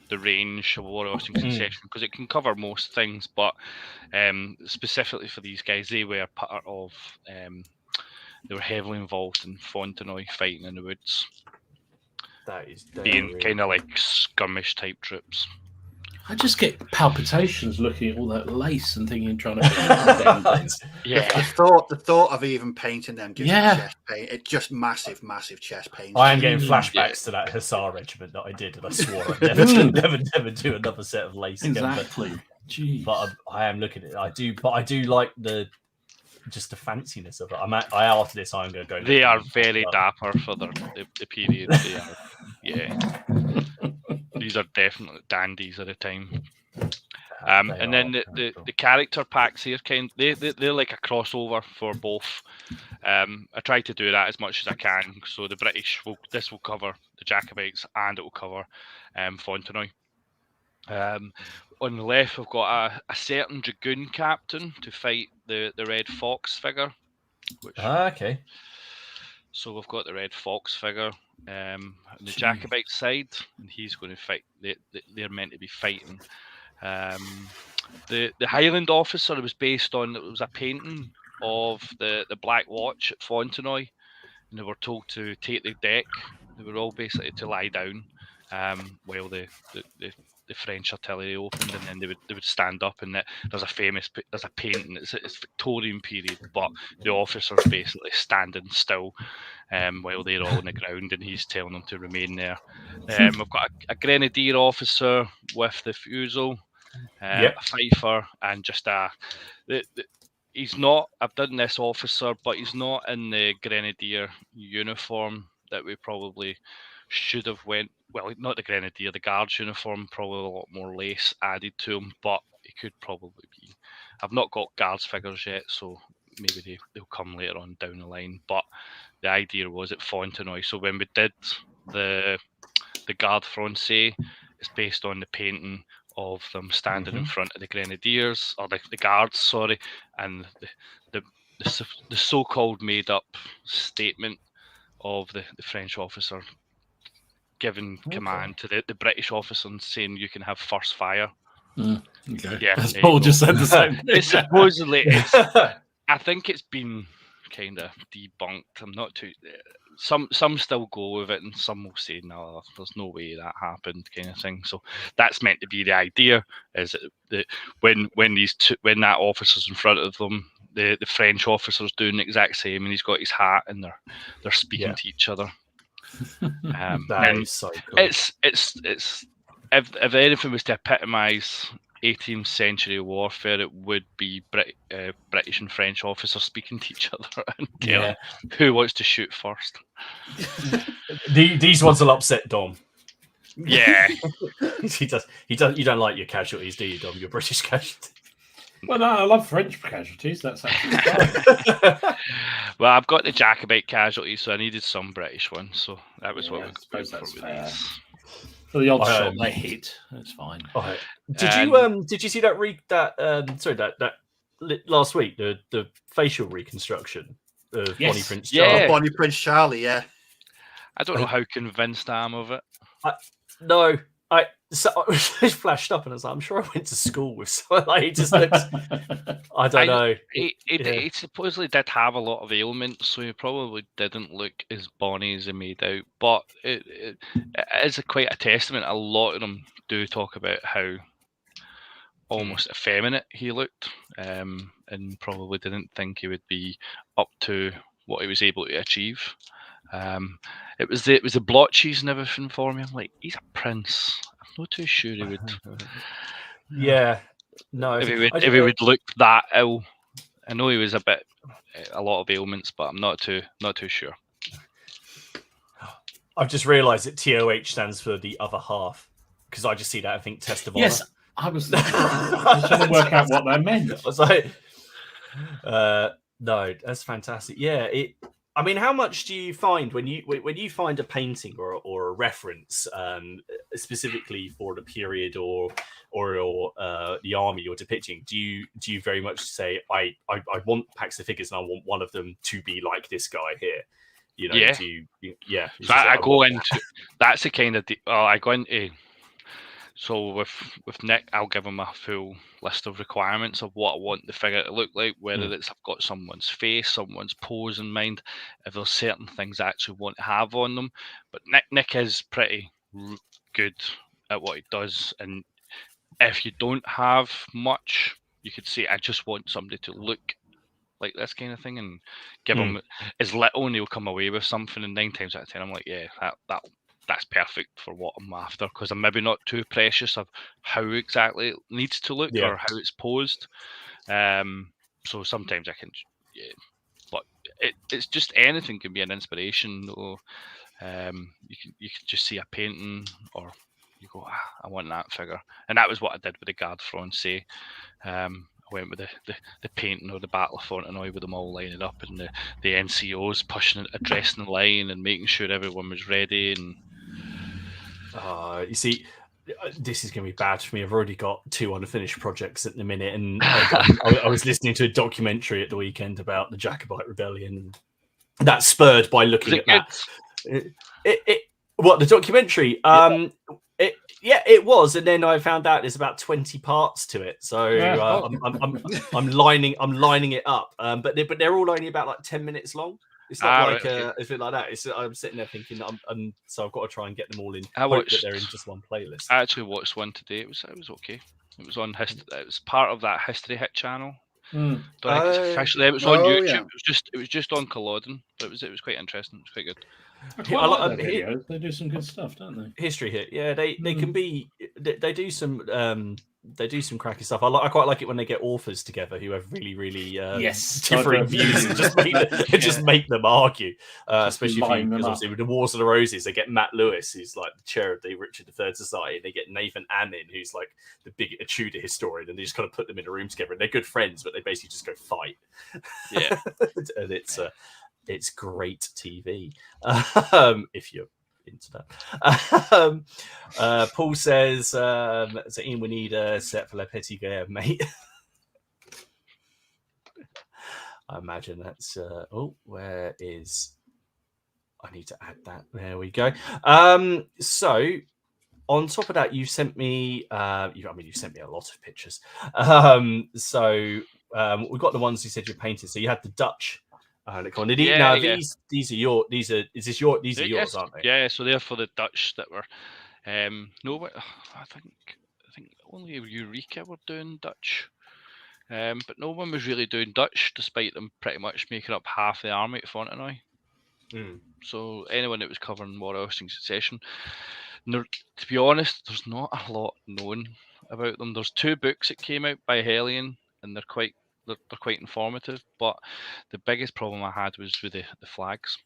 the range of Warwashing Succession, because it can cover most things, but specifically for these guys, they were part of. They were heavily involved in Fontenoy, fighting in the woods. That is being kind of like skirmish type troops. I just get palpitations looking at all that lace and trying to. Yeah, the thought of even painting them gives me chest pain. It's just massive chest pain. I am getting flashbacks to that Hussar regiment that I did, and I swore I'd never do another set of lace exactly. again. But I am looking at it. I do like the fanciness of it. After this, I'm going to go. They are very dapper for the period. They are, These are definitely dandies at the time. And then the character packs here, they're like a crossover for both. I try to do that as much as I can. So the British this will cover the Jacobites, and it will cover Fontenoy. On the left, we've got a certain Dragoon captain to fight the Red Fox figure. Okay. So we've got the Red Fox figure on the Jacobite side, and he's going to fight. They're meant to be fighting. The Highland officer was based on. It was a painting of the Black Watch at Fontenoy, and they were told to take the deck. They were all basically to lie down while the French artillery opened, and then they would stand up, and there's a painting. It's Victorian period, but the officer's basically standing still while they're all on the ground, and he's telling them to remain there. We've got a grenadier officer with the fusel, a fifer, and just he's not. I've done this officer, but he's not in the grenadier uniform that we probably should have went. Well, not the grenadier, the guards uniform, probably a lot more lace added to him, but it could probably be. I've not got guards figures yet, so maybe they'll come later on down the line. But the idea was at Fontenoy. So when we did the Garde Française, it's based on the painting of them standing in front of the grenadiers, or the guards, sorry, and the so-called made-up statement of the French officer giving command to the British officer and saying you can have first fire. Okay. Yeah, as Paul just said the same thing. Supposedly, I think it's been kind of debunked. I'm not too. some still go with it, and some will say, "No, there's no way that happened," kind of thing. So that's meant to be the idea, is that when that officer's in front of them, the French officer's doing the exact same, and he's got his hat, and they're speaking to each other. That And is so cool. it's if anything was to epitomise 18th century warfare, it would be British and French officers speaking to each other and telling who wants to shoot first. These ones will upset Dom. Yeah. he does. You don't like your casualties, do you, Dom? Your British casualties. Well, no, I love French casualties. That's actually fine. Well, I've got the Jacobite casualties, so I needed some British ones. So that was what we got for these. For the odd shot they hit, that's fine. Did you see that last week the facial reconstruction of Bonnie Prince Charlie? Yeah, Bonnie Prince Charlie. Yeah, I don't know how convinced I am of it. It flashed up, and I was like, I'm sure I went to school with someone. Like, it just looks. I don't know. He supposedly did have a lot of ailments, so he probably didn't look as bonny as he made out. But it is quite a testament. A lot of them do talk about how almost effeminate he looked, and probably didn't think he would be up to what he was able to achieve. It was the blotches and everything for me. I'm like, he's a prince. I'm not too sure he would. Yeah, no. If he would look that ill, I know he was a lot of ailments, but I'm not too sure. I've just realised that TOH stands for the other half, because I just see that I think test of honor. Yes, I was trying to work out what that meant. I was like, no, that's fantastic. Yeah, I mean, how much do you find when you find a painting or a reference specifically for the period or the army you're depicting? Do you very much say I want packs of figures and I want one of them to be like this guy here? You know, yeah. So I go into that's the kind of I go into. So with Nick, I'll give him a full list of requirements of what I want the figure to look like, whether it's I've got someone's face, someone's pose in mind, if there's certain things I actually want to have on them. But Nick is pretty good at what he does, and if you don't have much, you could say, I just want somebody to look like this kind of thing, and give him as little, and he'll come away with something. And 9 times out of 10, I'm like, yeah, that's perfect for what I'm after, because I'm maybe not too precious of how exactly it needs to look or how it's posed. So sometimes I can, but it's just anything can be an inspiration. Or you can just see a painting, or you go, I want that figure, and that was what I did with the Garde Francais. I went with the painting or the Battle of Fontenoy, with them all lining up, and the NCOs pushing a dressing line and making sure everyone was ready. And you see, this is going to be bad for me. I've already got 2 unfinished projects at the minute, and I was listening to a documentary at the weekend about the Jacobite rebellion. That's spurred by looking at that. What, the documentary? It was, and then I found out there's about 20 parts to it. So I'm lining it up. But they're all only about like 10 minutes long. It's not it's a bit like that. I'm sitting there thinking, so I've got to try and get them all in. Hope that they're in just one playlist. I actually watched one today. It was okay. It was on history. It was part of that History Hit channel. Don't think it's officially. It was on YouTube. Yeah. It was just on Culloden, but it was quite interesting. It was quite good. I like their videos. They do some good stuff, don't they? History Hit, yeah. They can be. They do some cracky stuff. I quite like it when they get authors together who have really differing views and just make them argue. Especially because obviously with the Wars of the Roses, they get Matt Lewis, who's like the chair of the Richard III Society, and they get Nathan Amin, who's like the big Tudor historian, and they just kind of put them in a room together, and they're good friends, but they basically just go fight. Yeah, and it's great TV if you're into that. Paul says, so Iain, we need a set for La Petite Guerre, mate. I imagine that's where is I need to add that. There we go. So on top of that, you sent me you sent me a lot of pictures. So we've got the ones you said you painted. So you had the Dutch Now these are yours, aren't they? Yeah, so they're for the Dutch that were no, I think only Eureka were doing Dutch. But no one was really doing Dutch, despite them pretty much making up half the army at Fontenoy. So anyone that was covering War Ousting Succession, to be honest, there's not a lot known about them. There's 2 books that came out by Hellion, and they're quite informative. But the biggest problem I had was with the flags.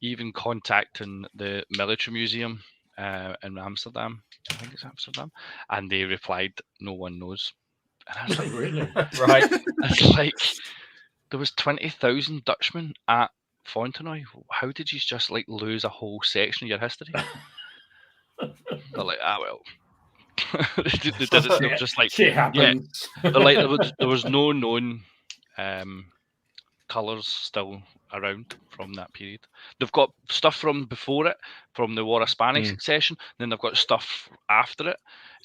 Even contacting the military museum in Amsterdam, I think it's Amsterdam, and they replied, "No one knows." And I was like, really? Right. It's like there was 20,000 Dutchmen at Fontenoy. How did you just like lose a whole section of your history? They're like, well. they did it. They were just like, shit happens. Yeah. They're like, there was no known colours still around from that period. They've got stuff from before it, from the War of Spanish Succession. Then they've got stuff after it,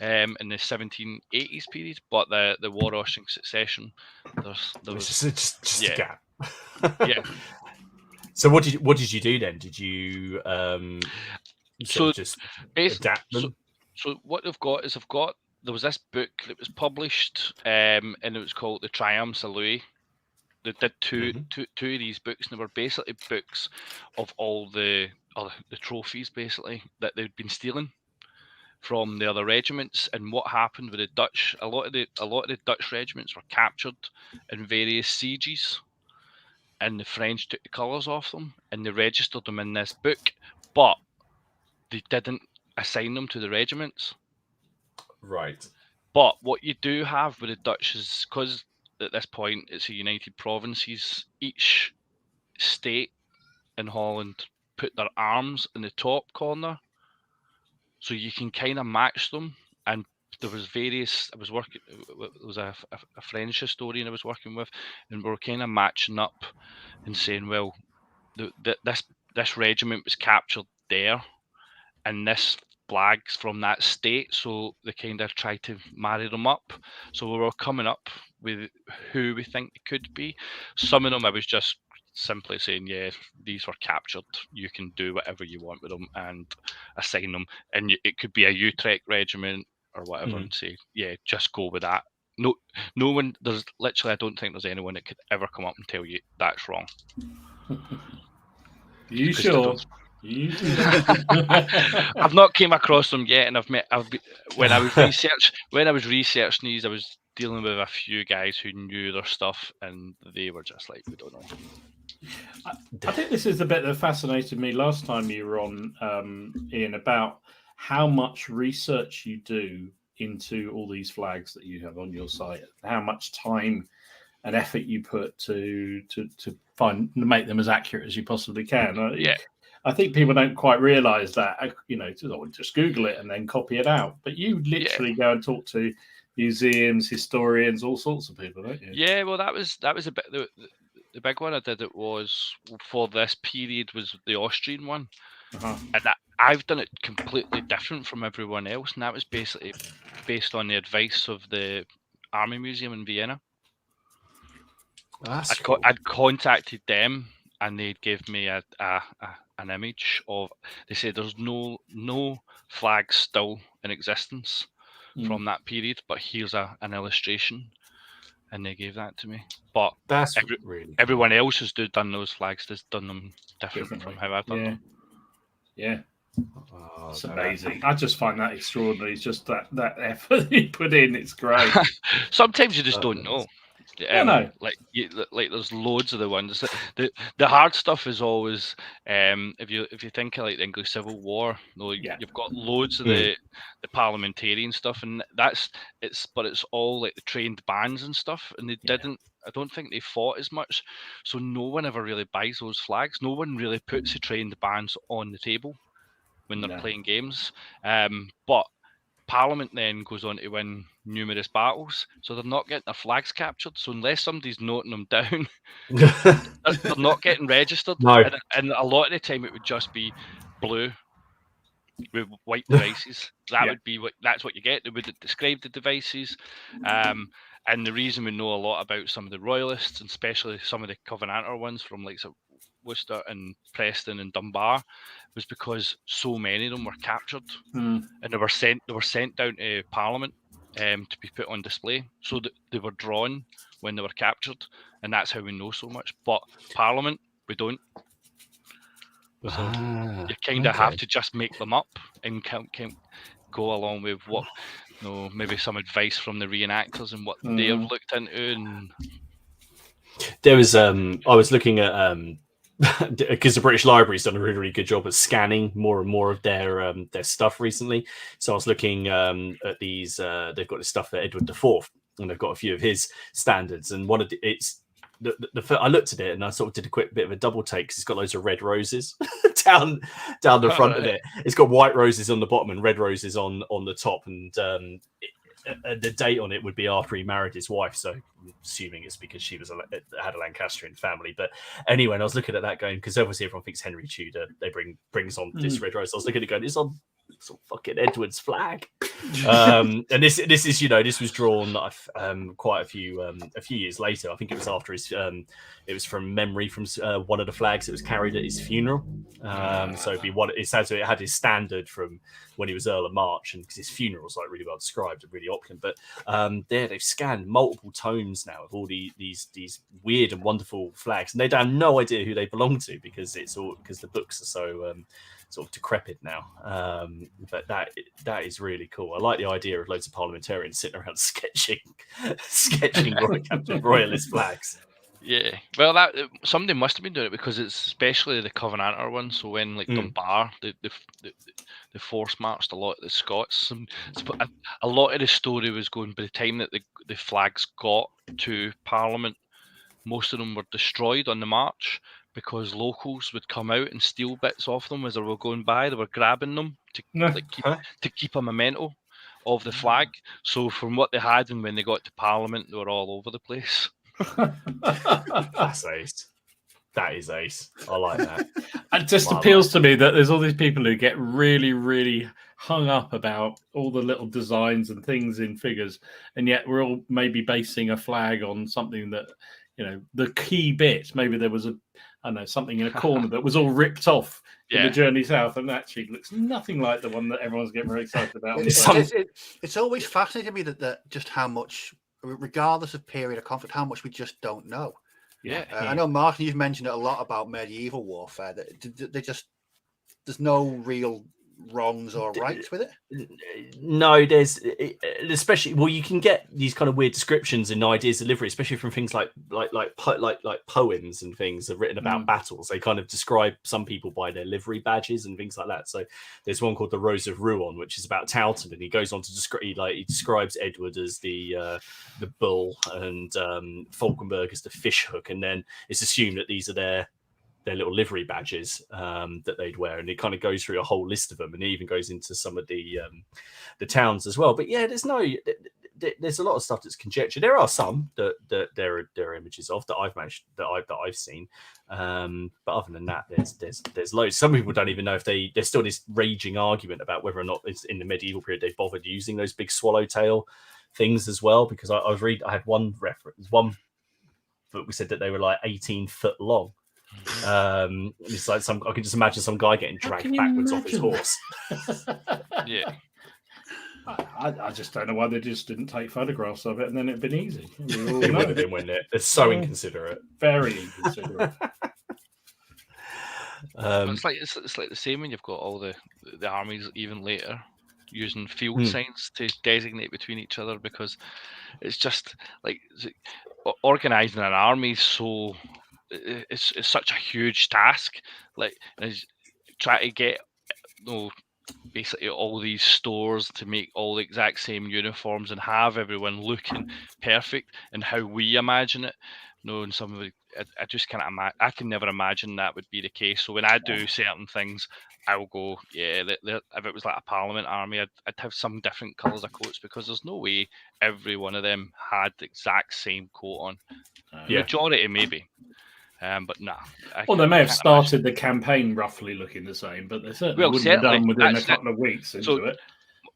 in the 1780s period. But the War of Succession, there was just a gap. Yeah. So what did you do then? Did you just adapt them? So what they've got is there was this book that was published, and it was called The Triumphs of Louis. They did two of these books, and they were basically books of all the trophies, basically, that they'd been stealing from the other regiments. And what happened with the Dutch? A lot of the Dutch regiments were captured in various sieges, and the French took the colours off them, and they registered them in this book, but they didn't assign them to the regiments. Right. But what you do have with the Dutch is, because at this point it's a united provinces, each state in Holland put their arms in the top corner, so you can kind of match them. And there was various, there was a French historian I was working with, and we were kind of matching up and saying, well, this regiment was captured there, and this flag's from that state, so they kind of tried to marry them up. So we were coming up with who we think it could be. Some of them I was just simply saying, yeah, these were captured, you can do whatever you want with them and assign them, and it could be a Utrecht regiment or whatever, and say, yeah, just go with that. No one, there's literally, I don't think there's anyone that could ever come up and tell you that's wrong. You sure? I've not came across them yet, and when I was researching these, I was dealing with a few guys who knew their stuff, and they were just like, we don't know. I think this is the bit that fascinated me last time you were on, Iain, about how much research you do into all these flags that you have on your site, how much time and effort you put to make them as accurate as you possibly can. Yeah. I think people don't quite realise that, just Google it and then copy it out. But you literally go and talk to museums, historians, all sorts of people, don't you? Yeah, well, that was a bit the big one I did. It was for this period was the Austrian one, and I've done it completely different from everyone else, and that was basically based on the advice of the Army Museum in Vienna. I'd contacted them, and they'd give me an image of. They said there's no flags still in existence from that period, but here's an illustration, and they gave that to me. But everyone else who's done those flags has done them different from how I've done them. Yeah. Oh, it's amazing. I just find that extraordinary. It's just that effort you put in. It's great. Sometimes you just don't know. Like there's loads of the ones. The hard stuff is always if you think of like the English Civil War, you've got loads of the parliamentarian stuff, and it's all like the trained bands and stuff, and they didn't. I don't think they fought as much, so no one ever really buys those flags. No one really puts the trained bands on the table when they're playing games. But Parliament then goes on to win numerous battles, so they're not getting their flags captured. So unless somebody's noting them down, they're not getting registered. No. And a lot of the time it would just be blue with white devices. That's what you get. They would describe the devices, And the reason we know a lot about some of the royalists, and especially some of the Covenanter ones from like Worcester and Preston and Dunbar, was because so many of them were captured and they were sent down to Parliament to be put on display. So they were drawn when they were captured, and that's how we know so much. But Parliament, we don't. So you kind of have to just make them up and go along with what, maybe some advice from the reenactors and what they have looked into. And there was I was looking at because the British Library's done a really, really good job at scanning more and more of their stuff recently. So I was looking at these. They've got this stuff for Edward IV, and they've got a few of his standards. And one of I looked at it and I sort of did a quick bit of a double take because it's got loads of red roses down the front of it. It's got white roses on the bottom and red roses on the top, and the date on it would be after he married his wife. So I'm assuming it's because she had a Lancastrian family. But anyway, and I was looking at that going, because obviously everyone thinks Henry Tudor. They brings on this red rose. I was looking at it going, it's on some fucking Edward's flag. And this is this was drawn quite a few years later. I think it was after his it was from memory from one of the flags that was carried at his funeral. So it'd be it had his standard from when he was Earl of March, and because his funeral was like really well described and really opulent. But they've scanned multiple tomes now of all these weird and wonderful flags, and they have no idea who they belong to because the books are so sort of decrepit now. But that is really cool. I like the idea of loads of parliamentarians sitting around sketching royalist flags. Yeah, well, that somebody must have been doing it because it's especially the Covenanter one. So when like Dunbar, the force marched a lot of the Scots, and a lot of the story was going by the time that the flags got to Parliament, most of them were destroyed on the march because locals would come out and steal bits off them as they were going by. They were grabbing them to keep a memento of the flag. So from what they had, and when they got to Parliament, they were all over the place. That's ace. That is ace. I like that. It just appeals to me that there's all these people who get really, really hung up about all the little designs and things in figures, and yet we're all maybe basing a flag on something that, the key bit. Maybe there was something in a corner that was all ripped off in the Journey South, and actually looks nothing like the one that everyone's getting very excited about. It's always fascinating to me that just how much, regardless of period of conflict, how much we just don't know. I know, Martin, you've mentioned it a lot about medieval warfare. That there's no real wrongs or rights with it. No, there's especially you can get these kind of weird descriptions and ideas delivery, especially from things like poems and things that are written about battles. They kind of describe some people by their livery badges and things like that. So there's one called the Rose of Rouen, which is about Towton, and he goes on to he describes Edward as the bull and Falkenberg as the fish hook, and then it's assumed that these are their little livery badges that they'd wear, and it kind of goes through a whole list of them, and it even goes into some of the towns as well. But there's a lot of stuff that's conjecture. There are some that there are images of that I've seen, but other than that, there's loads. Some people don't even know if there's still this raging argument about whether or not it's in the medieval period they bothered using those big swallowtail things as well, because I had one book we said that they were like 18 foot long. It's like I can just imagine some guy getting dragged backwards off his horse. Yeah. I just don't know why they just didn't take photographs of it, and then it'd been easy. It would have been, wouldn't it? It's so inconsiderate. Very inconsiderate. It's like the same when you've got all the armies even later using field signs to designate between each other, because it's just like organizing an army it's such a huge task. Like, try to get basically all these stores to make all the exact same uniforms and have everyone looking perfect and how we imagine it. And some of I just can't imagine. I can never imagine that would be the case. So when I do certain things, I'll go, if it was like a Parliament army, I'd have some different colours of coats, because there's no way every one of them had the exact same coat on. Majority maybe. But nah. Well, they may have started the campaign roughly looking the same, but they certainly wouldn't have done within a couple of weeks into it.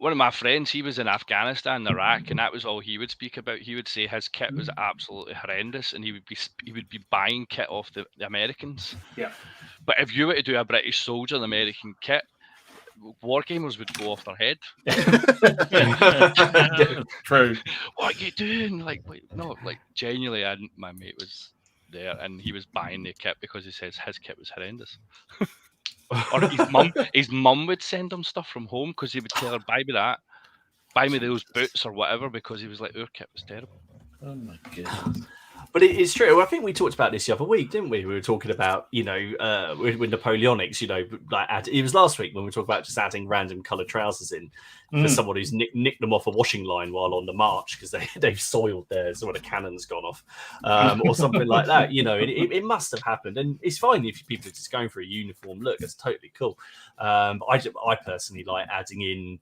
one of my friends, he was in Afghanistan, and Iraq, and that was all he would speak about. He would say his kit was absolutely horrendous, and he would be buying kit off the Americans. Yeah. But if you were to do a British soldier in American kit, wargamers would go off their head. True. What are you doing? Like, wait, no, like genuinely, my mate was there, and he was buying the kit because he says his kit was horrendous. Or his mum would send him stuff from home because he would tell her, buy me those boots or whatever, because he was like, our kit was terrible. Oh my goodness. But it's true. I think we talked about this the other week, didn't we? We were talking about, with Napoleonics, like it was last week when we talked about just adding random coloured trousers in for someone who's nicked them off a washing line while on the march because they've soiled some of the cannon's gone off, or something like that. It must have happened, and it's fine if people are just going for a uniform look. It's totally cool. I personally like adding in,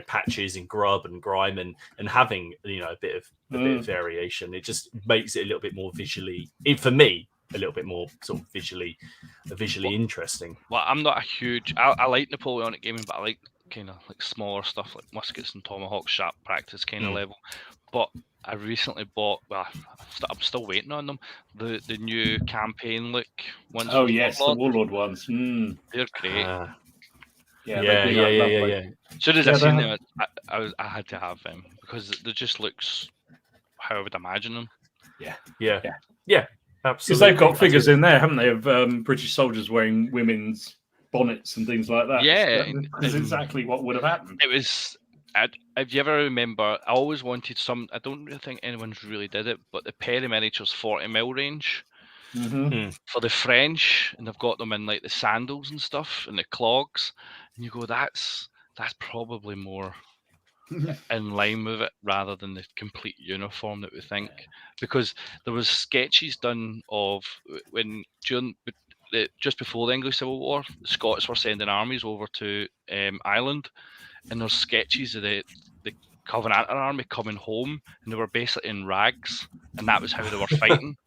patches and grub and grime and having a bit of variation. It just makes it a little bit more visually, for me, a little bit more sort of visually interesting. Well, I'm not a huge. I like Napoleonic gaming, but I like kind of like smaller stuff like muskets and tomahawks, sharp practice kind of level. But I recently bought. Well, I'm still waiting on them. The new campaign look ones. Oh yes, the Warlord ones. They're great. Yeah. As soon as I seen them, I had to have them because they just looks how I would imagine them. Yeah. Absolutely. Because they've got figures in there, haven't they, of British soldiers wearing women's bonnets and things like that. Yeah, that's exactly what would have happened. It was. If you ever remember, I always wanted some. I don't really think anyone's really did it, but the Perry miniatures 40mm range. For the French, and they've got them in like the sandals and stuff and the clogs, and you go, that's probably more in line with it rather than the complete uniform that we think, because there was sketches done of when just before the English Civil War, the Scots were sending armies over to Ireland, and there's sketches of the Covenanter army coming home, and they were basically in rags, and that was how they were fighting.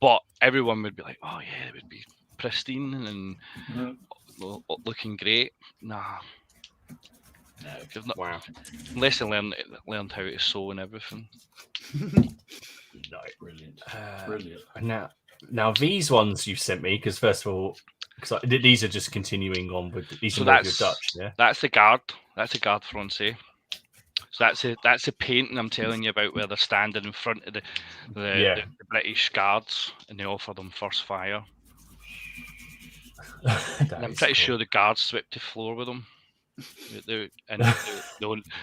But everyone would be like, "Oh yeah, it would be pristine and looking great." Nah, Wow. Unless they learned how to sew and everything. No, Brilliant. Brilliant. Now these ones you sent me, because first of all, these are just continuing on with these. So that's Dutch, yeah. That's the guard. That's the guard Francais. So that's a painting I'm telling you about, where they're standing in front of the British guards, and they offer them first fire. And I'm pretty sure the guards swept the floor with them. The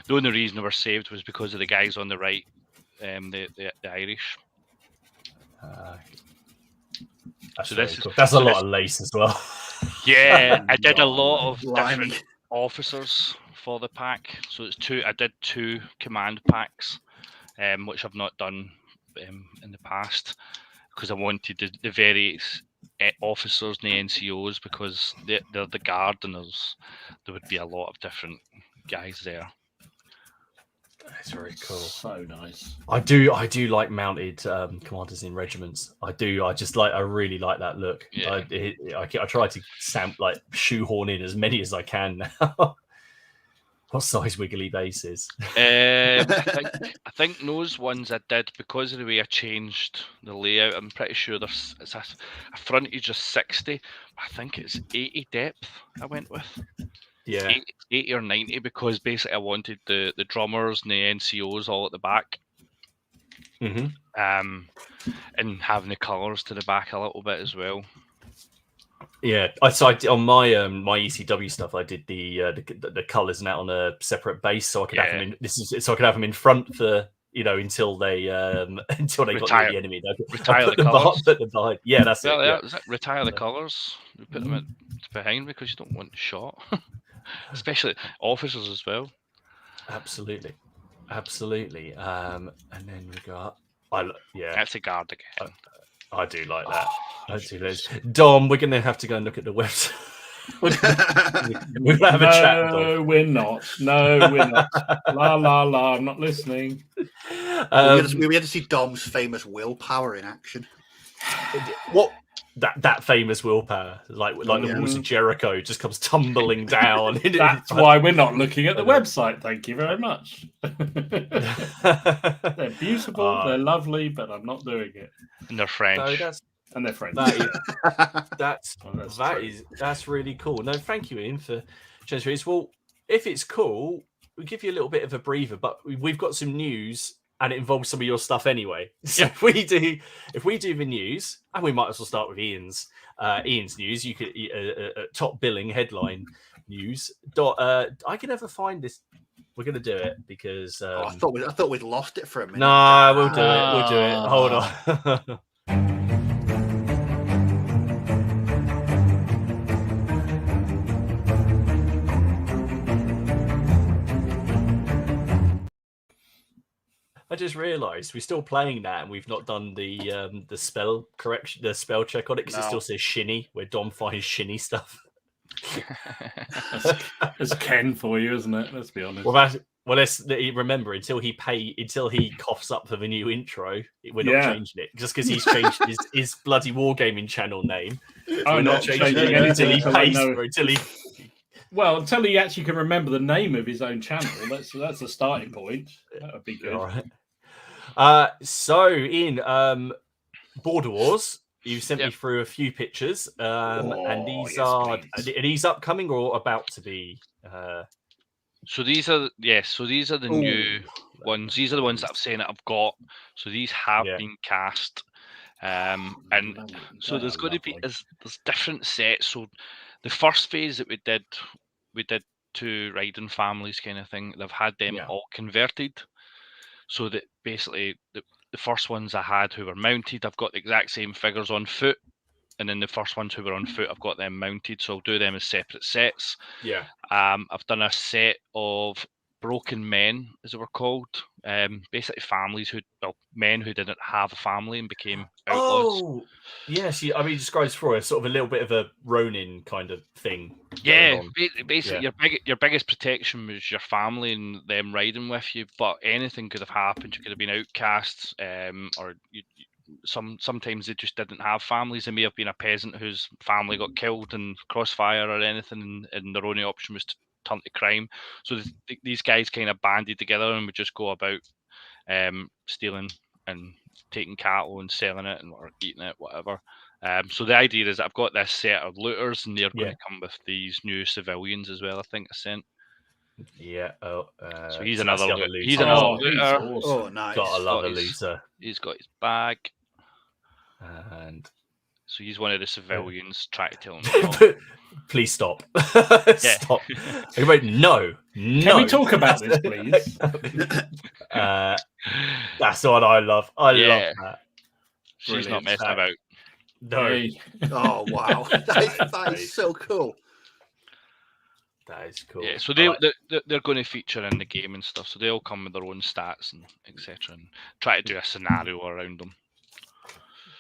only reason they were saved was because of the guys on the right, the Irish. That's a lot of lace as well. Yeah, I did a lot of different officers for the pack. So it's two. I did 2 command packs, which I've not done in the past, because I wanted the various officers and the NCOs, because they're the guard, and there would be a lot of different guys there. That's very cool. So nice. I do like mounted commanders in regiments. I really like that look. Yeah. I try to shoehorn in as many as I can now. What size wiggly bases? I think those ones I did, because of the way I changed the layout. I'm pretty sure it's a frontage of 60. I think it's 80 depth I went with. Yeah, 80 or 90, because basically I wanted the drummers and the NCOs all at the back. And having the colours to the back a little bit as well. Yeah, on my ECW stuff, I did the colours and that on a separate base, so I could have them in. So I could have them in front for until they got the enemy. Retire the colours. Put them behind. Yeah, that's it. Yeah. Retire the colours. We put them behind, because you don't want shot, especially officers as well. Absolutely. And then we got That's a guard again. I do like that. I do those. Dom, we're going to have to go and look at the website. We'll have a chat. No, we're not. La la la. I'm not listening. We had to see Dom's famous willpower in action. What that famous willpower, like the walls of Jericho, just comes tumbling down. That's why we're not looking at the website. Thank you very much. They're beautiful, they're lovely, but I'm not doing it. And they're French. No, and they're French. That's really cool. No, thank you, Ian, for sharing this. Well, if it's cool, we'll give you a little bit of a breather, but we've got some news. And it involves some of your stuff anyway. So if we do the news, and we might as well start with Ian's news. You could top billing headline news. I can never find this. We're gonna do it because I thought we'd lost it for a minute. No, we'll do it. We'll do it. Hold on. I just realised we're still playing that, and we've not done the spell correction, the spell check on it, because it still says shinny, where Dom finds shinny stuff. That's Ken for you, isn't it? Let's be honest. Well, let's remember until he coughs up for the new intro, we're not changing it just because he's changed his bloody wargaming channel name. We're not changing it until he pays for it. Until he actually can remember the name of his own channel. That's a starting point. That would be good. All right. So, Ian, Border Wars, you sent me through a few pictures, and these are these upcoming or about to be? So these are the new ones. These are the ones that I'm saying that I've got. So these have been cast, and so there's going to be there's different sets. So the first phase that we did to riding families kind of thing. They've had them all converted, so that basically the first ones I had who were mounted, I've got the exact same figures on foot, and then the first ones who were on foot, I've got them mounted. So I'll do them as separate sets. Yeah. I've done a set of broken men, as they were called, basically men who didn't have a family and became outlaws. Oh, yes. I mean, describes for us sort of a little bit of a Ronin kind of thing. Yeah, basically, your biggest protection was your family and them riding with you. But anything could have happened. You could have been outcasts, or sometimes they just didn't have families. They may have been a peasant whose family got killed in crossfire or anything, and their only option was to turn to crime. So these guys kind of banded together and would just go about stealing and taking cattle and selling it or eating it, whatever. So the idea is that I've got this set of looters, and they're going to come with these new civilians as well. I think I sent. Yeah. So he's another looter. He's another looter. Awesome. Oh, nice. Gotta love a looter. He's got his bag, and so he's one of the civilians. Try to tell him. Please stop. Stop. Wait, no. Can we talk about this, please? That's what I love. I love that. She's not messing about. No. Hey. Oh wow, that is so cool. That is cool. Yeah, so they're going to feature in the game and stuff. So they all come with their own stats and etc. And try to do a scenario around them.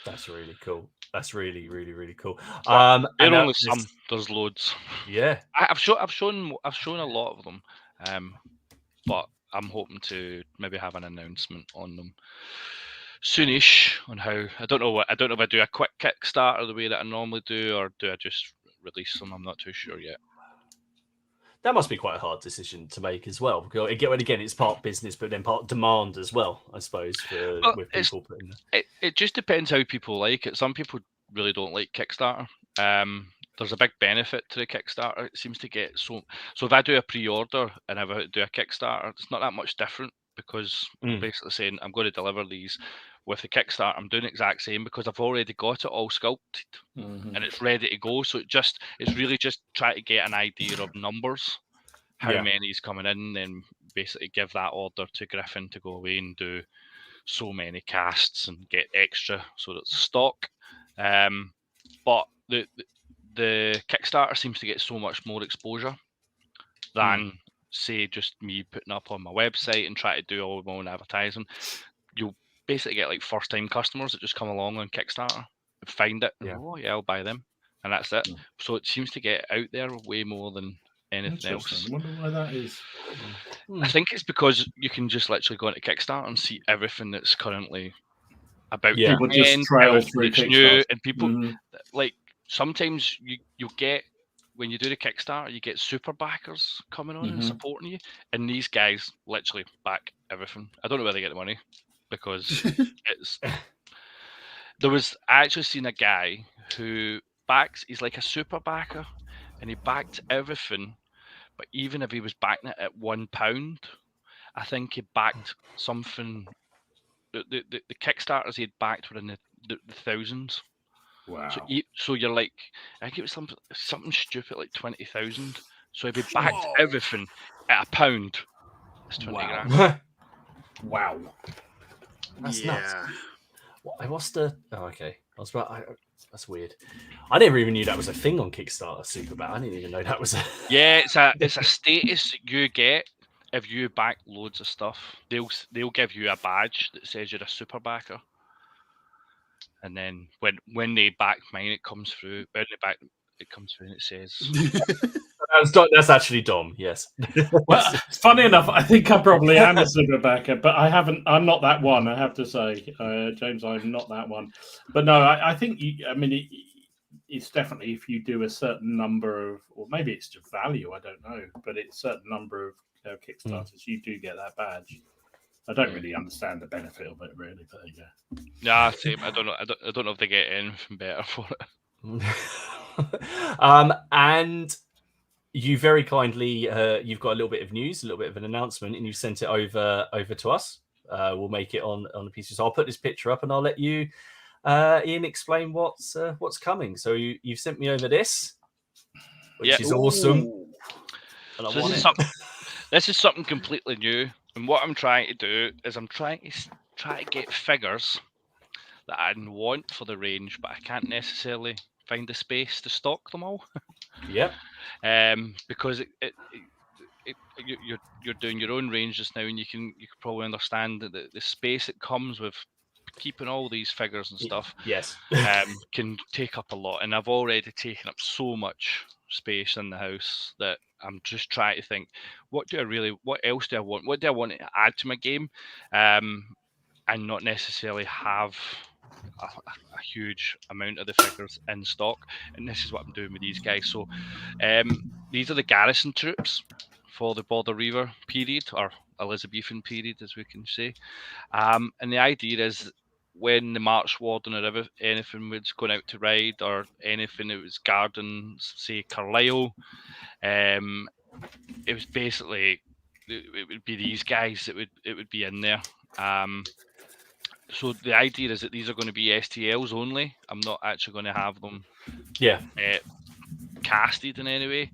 That's really cool. That's really, really, really cool. There are only some. There's loads. Yeah, I've shown a lot of them, but I'm hoping to maybe have an announcement on them soonish on how. I don't know if I do a quick Kickstarter the way that I normally do, or do I just release them. I'm not too sure yet. that must be quite a hard decision to make as well. Because again, it's part business, but then part demand as well, I suppose. With people putting it just depends how people like it. Some people really don't like Kickstarter. There's a big benefit to the Kickstarter. It seems to get so if I do a pre-order and if I do a Kickstarter, it's not that much different, because I'm basically saying I'm going to deliver these. With the Kickstarter, I'm doing the exact same because I've already got it all sculpted and it's ready to go. So it's really just try to get an idea of numbers, how many is coming in, then basically give that order to Griffin to go away and do so many casts and get extra so that it's stock. But the Kickstarter seems to get so much more exposure than say just me putting up on my website and try to do all my own advertising. You'll basically get like first time customers that just come along on Kickstarter, find it, and go, oh yeah, I'll buy them, and that's it. So it seems to get out there way more than anything else. I wonder why that is. I think it's because you can just literally go into Kickstarter and see everything that's currently about Yeah. People just end, trail everything through that's new, Kickstarter. and people Mhm. like sometimes you'll get when you do the Kickstarter, you get super backers coming on and Mhm. supporting you, and these guys literally back everything. I don't know where they get the money because it's. There was I actually seen a guy who backs. He's like a super backer, and he backed everything. But even if he was backing it at £1, I think he backed something. The Kickstarters he had backed were in the thousands. So Wow. so you're like, I think it was something stupid like 20,000. So if he backed Whoa. everything at £1, it's 20 Wow. grand. Wow. That's nuts. Yeah. What's the? Oh, okay. I was about. That's weird. I never even knew that was a thing on Kickstarter. Super bad. I didn't even know that was. Yeah, it's a status that you get if you back loads of stuff. They'll give you a badge that says you're a super backer. And then when they back mine, it comes through. When they back, it comes through and it says. That's actually Dom. Yes. Well, funny enough, I think I probably am a super backer, but I'm not that one. I have to say, James, I'm not that one. But no, I think it's definitely if you do a certain number of, or maybe it's just value. I don't know, but it's a certain number of Kickstarters, you do get that badge. I don't really understand the benefit of it, really. But there you go. Nah, same. I don't know. I don't know if they get anything better for it. And you very kindly, you've got a little bit of news, a little bit of an announcement, and you sent it over to us. We'll make it on a piece. So I'll put this picture up, and I'll let you, Ian, explain what's coming. So you've sent me over this, which is awesome. And So this is something completely new. And what I'm trying to do is I'm trying to get figures that I want for the range, but I can't necessarily find the space to stock them all. Yep. Because you're doing your own range just now, and you can probably understand that the space that comes with keeping all these figures and stuff Yes. can take up a lot. And I've already taken up so much space in the house that I'm just trying to think, what else do I want? What do I want to add to my game? And not necessarily have a huge amount of the figures in stock. And this is what I'm doing with these guys. So these are the garrison troops for the Border Reaver period, or Elizabethan period, as we can say. And the idea is when the March Warden or anything was going out to ride, or anything that was guarding, say, Carlisle, it was basically, it would be these guys that it would be in there. So the idea is that these are going to be STLs only. I'm not actually going to have them casted in any way.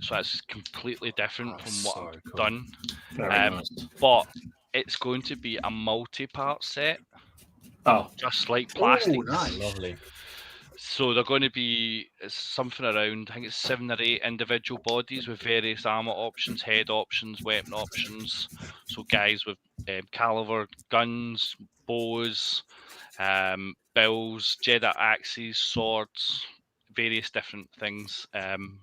So that's completely different from what I've done. Very nice. But it's going to be a multi-part set. Oh, just like plastic. Oh, nice. Lovely. So they're going to be something around, I think it's 7 or 8 individual bodies with various armor options, head options, weapon options. So guys with caliber guns, bows, bills, Jedi axes, swords, various different things, and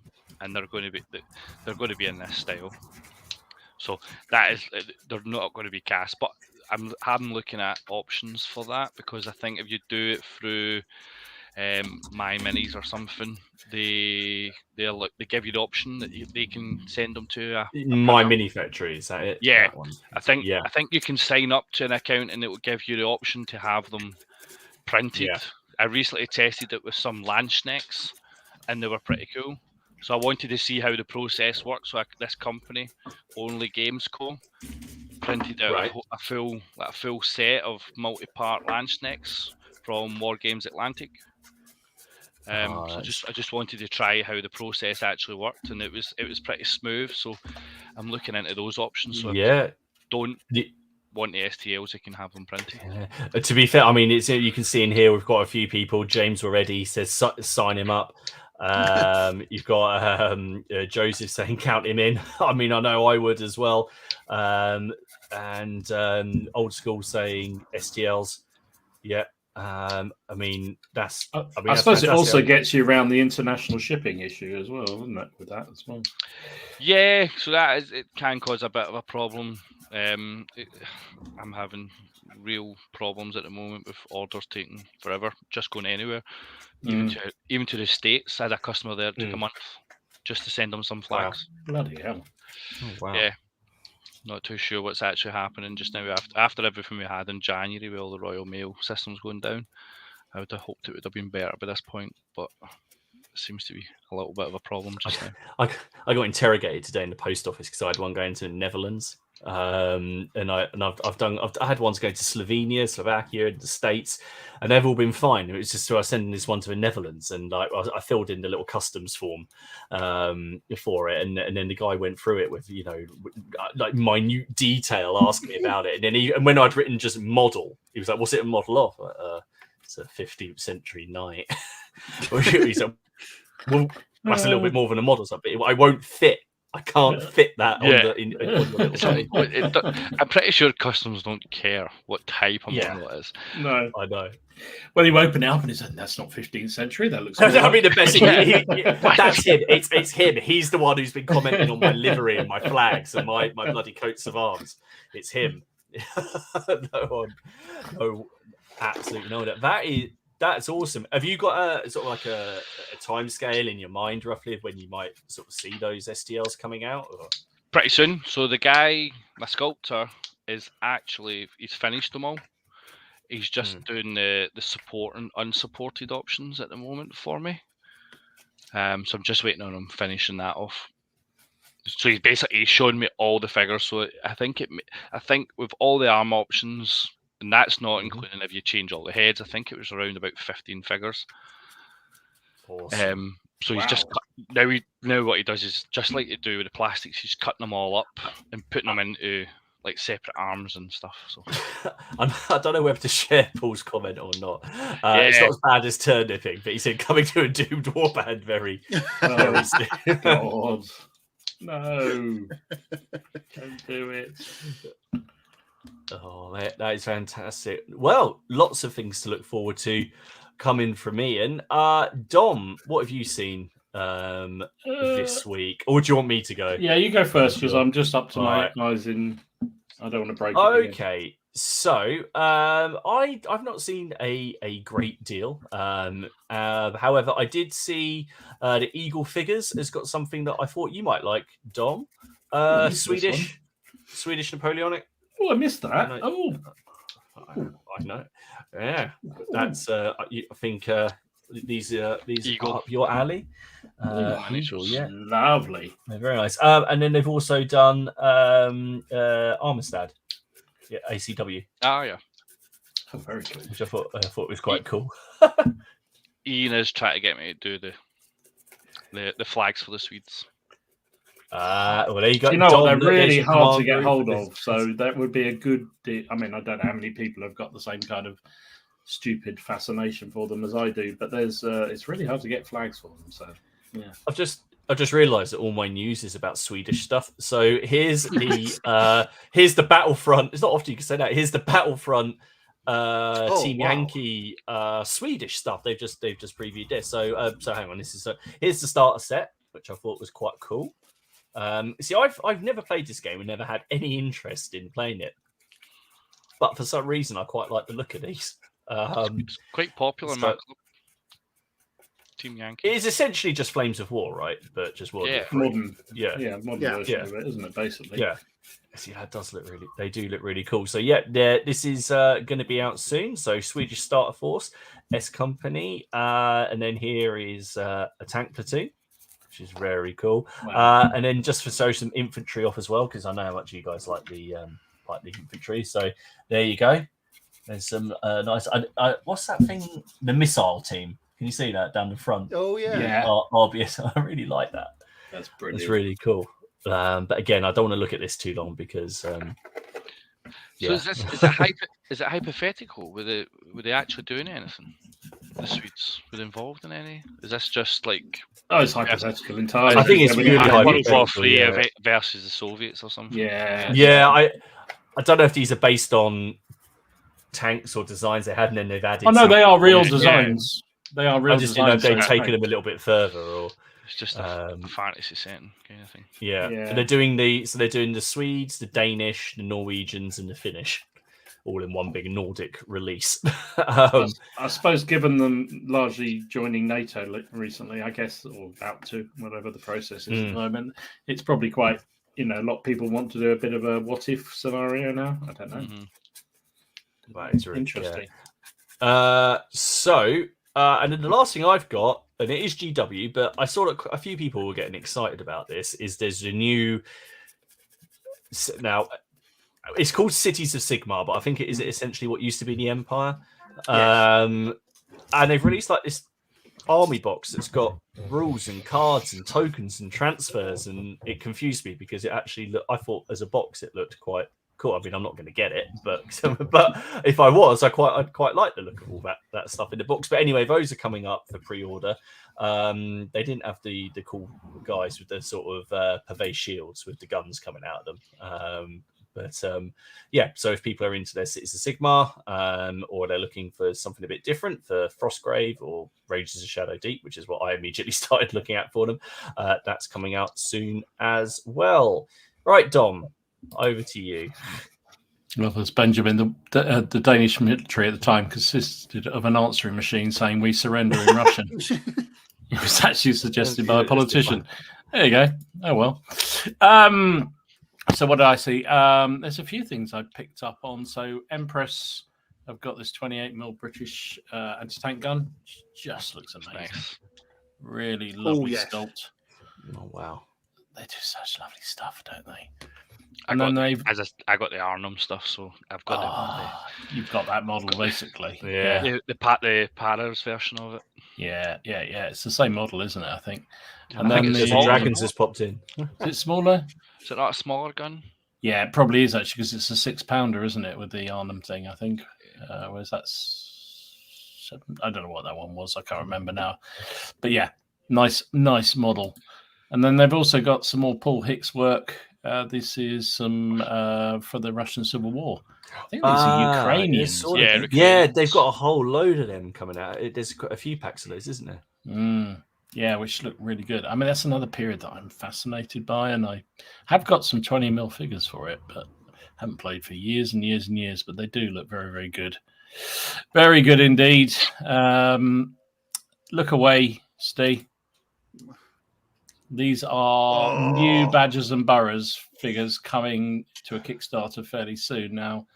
they're going to be in this style. So that is, they're not going to be cast, but I'm looking at options for that, because I think if you do it through My Minis or something, they give you the option that they can send them to a My Mini Factory, is that it? Yeah, that one. I think you can sign up to an account and it will give you the option to have them printed. Yeah. I recently tested it with some Landsknecks and they were pretty cool. So I wanted to see how the process works. So this company, Only Games Co., printed out a full set of multi-part Landsknecks from Wargames Atlantic. So I just wanted to try how the process actually worked, and it was pretty smooth. So I'm looking into those options. So if you don't want the STLs, you can have them printed. To be fair, I mean, it's, you can see in here we've got a few people. James already says sign him up. You've got Joseph saying count him in. I mean, I know I would as well. And Old School saying STLs. Yeah. I mean, that's. I suppose it also gets you around the international shipping issue as well, isn't it? With that as well. Yeah, so it can cause a bit of a problem I'm having real problems at the moment with orders taking forever, just going anywhere. Even to the States, I had a customer there that took a month just to send them some flags. Wow. Bloody hell. Oh, wow. Yeah, not too sure what's actually happening just now. After everything we had in January with all the Royal Mail systems going down, I would have hoped it would have been better by this point, but it seems to be a little bit of a problem just now. I got interrogated today in the post office because I had one going to the Netherlands, and I've had ones going to Slovenia, Slovakia, the States, and they've all been fine. It was just I was sending this one to the Netherlands, and I filled in the little customs form for it, and then the guy went through it with like minute detail, asking me about it, and when I'd written just model, he was like, "What's it a model of?" Like, it's a 15th century knight. He's like, well, that's a little bit more than a model, but I won't fit. I can't fit that on the little I'm pretty sure customs don't care what type of model it is. No, I know. Well, you open it up and it's like, that's not 15th century. That looks. I mean, the best. That's him. It's him. He's the one who's been commenting on my livery and my flags and my bloody coats of arms. It's him. No, absolutely no. That's awesome. Have you got a sort of like a time scale in your mind roughly of when you might sort of see those STLs coming out? Or? Pretty soon. So the guy, my sculptor, he's finished them all. He's just doing the support and unsupported options at the moment for me. So I'm just waiting on him finishing that off. So he's shown me all the figures. So I think with all the arm options, and that's not including if you change all the heads. I think it was around about 15 figures. Awesome. So he's just now what he does is just like you do with the plastics. He's cutting them all up and putting them into like separate arms and stuff. So I don't know whether to share Paul's comment or not. It's not as bad as turnipping, but he said coming to a doomed warband very soon. God. No, don't do it. Oh, that is fantastic. Well, lots of things to look forward to coming from Iain. Dom, what have you seen this week? Or do you want me to go? Yeah, you go first because I'm just up to my eyes in. I don't want to break it. Okay, again. So I've not seen a great deal. However, I did see the Eagle Figures has got something that I thought you might like, Dom. Swedish Napoleonic. Oh, I missed that. I know. Yeah, that's. I think these Eagle. are up your alley. Yeah, lovely. They're very nice. And then they've also done Armistead. Yeah, ACW. Oh yeah. Oh, very cool. Which I thought was quite cool. Iain is trying to get me to do the flags for the Swedes. Well, there you go. You know Dom, what? They're really hard to get group. hold of, so that would be a good. I mean, I don't know how many people have got the same kind of stupid fascination for them as I do, but it's really hard to get flags for them. So yeah, I've just realised that all my news is about Swedish stuff. So here's the Battlefront. It's not often you can say that. Here's the Battlefront Team Yankee Swedish stuff. They've just previewed this. So hang on. Here's the starter set, which I thought was quite cool. See, I've never played this game and never had any interest in playing it, but for some reason I quite like the look of these. It's quite popular in my club. Team Yankee. It is essentially just Flames of War, right? But just modern. Yeah, modern version of it, isn't it? Basically. Yeah. See, that does look really. They do look really cool. So yeah, this is going to be out soon. So Swedish Starter Force, S Company, and then here is a tank platoon, which is very cool. Wow. And then just for some infantry off as well, because I know how much you guys like the infantry. So there you go. There's some nice. What's that thing? The missile team. Can you see that down the front? Oh yeah. Yeah. RBS. I really like that. That's brilliant. It's really cool. But again, I don't want to look at this too long because. So is it hypothetical? Were they actually doing anything? The Swedes were involved in any? Is this just like? Oh, it's hypothetical entirely. I think it's really hypothetical. World War III versus the Soviets or something. Yeah. Yeah, I don't know if these are based on tanks or designs they had, and then they've added. Oh no, they are real designs. They are real. I just didn't know if they'd taken them a little bit further, or It's just a fantasy setting kind of thing. Yeah. Yeah. So they're doing the Swedes, the Danish, the Norwegians, and the Finnish, all in one big Nordic release. I suppose, given them largely joining NATO recently, I guess, or about to, whatever the process is at the moment, it's probably quite, a lot of people want to do a bit of a what if scenario now. I don't know. That is really interesting. Yeah. And then the last thing I've got, and it is GW, but I saw that a few people were getting excited about this, is there's a new. Now, it's called Cities of Sigmar, but I think it is essentially what used to be the Empire. Yes. And they've released like this army box that's got rules and cards and tokens and transfers, and it confused me because it actually I thought as a box it looked quite cool. I mean, I'm not going to get it, but if I was, I'd quite like the look of all that stuff in the box. But anyway, those are coming up for pre-order. They didn't have the cool guys with the sort of purvey shields with the guns coming out of them. So if people are into their Cities of Sigmar, or they're looking for something a bit different for Frostgrave or Rages of Shadow Deep, which is what I immediately started looking at for them, that's coming out soon as well. Right, Dom, over to you. Well, as Benjamin, the Danish military at the time consisted of an answering machine saying "We surrender" in Russian. It was actually suggested by a politician. There you go. Oh well. So what did I see? There's a few things I picked up on. So Empress have got this 28mm British anti-tank gun. Just looks amazing. Nice. Really lovely sculpt. Oh wow. They do such lovely stuff, don't they? I got the Arnhem stuff, so I've got You've got that model basically. Yeah. The Paras version of it. Yeah. It's the same model, isn't it? I think. And then the Dragons has popped in. Is it smaller? Is it not a smaller gun? Yeah, it probably is actually, because it's a 6-pounder, isn't it, with the Arnhem thing? I think. Where's that? 7? I don't know what that one was. I can't remember now. But yeah, nice model. And then they've also got some more Paul Hicks work. This is some for the Russian Civil War. I think these are Ukrainians. Yeah, they've got a whole load of them coming out. There's quite a few packs of those, isn't there? Yeah, which look really good. I mean, that's another period that I'm fascinated by, and I have got some 20mm figures for it, but haven't played for years and years and years. But they do look very, very good. Very good indeed. Look away, Steve. These are new Badgers and Boroughs figures coming to a Kickstarter fairly soon. Now,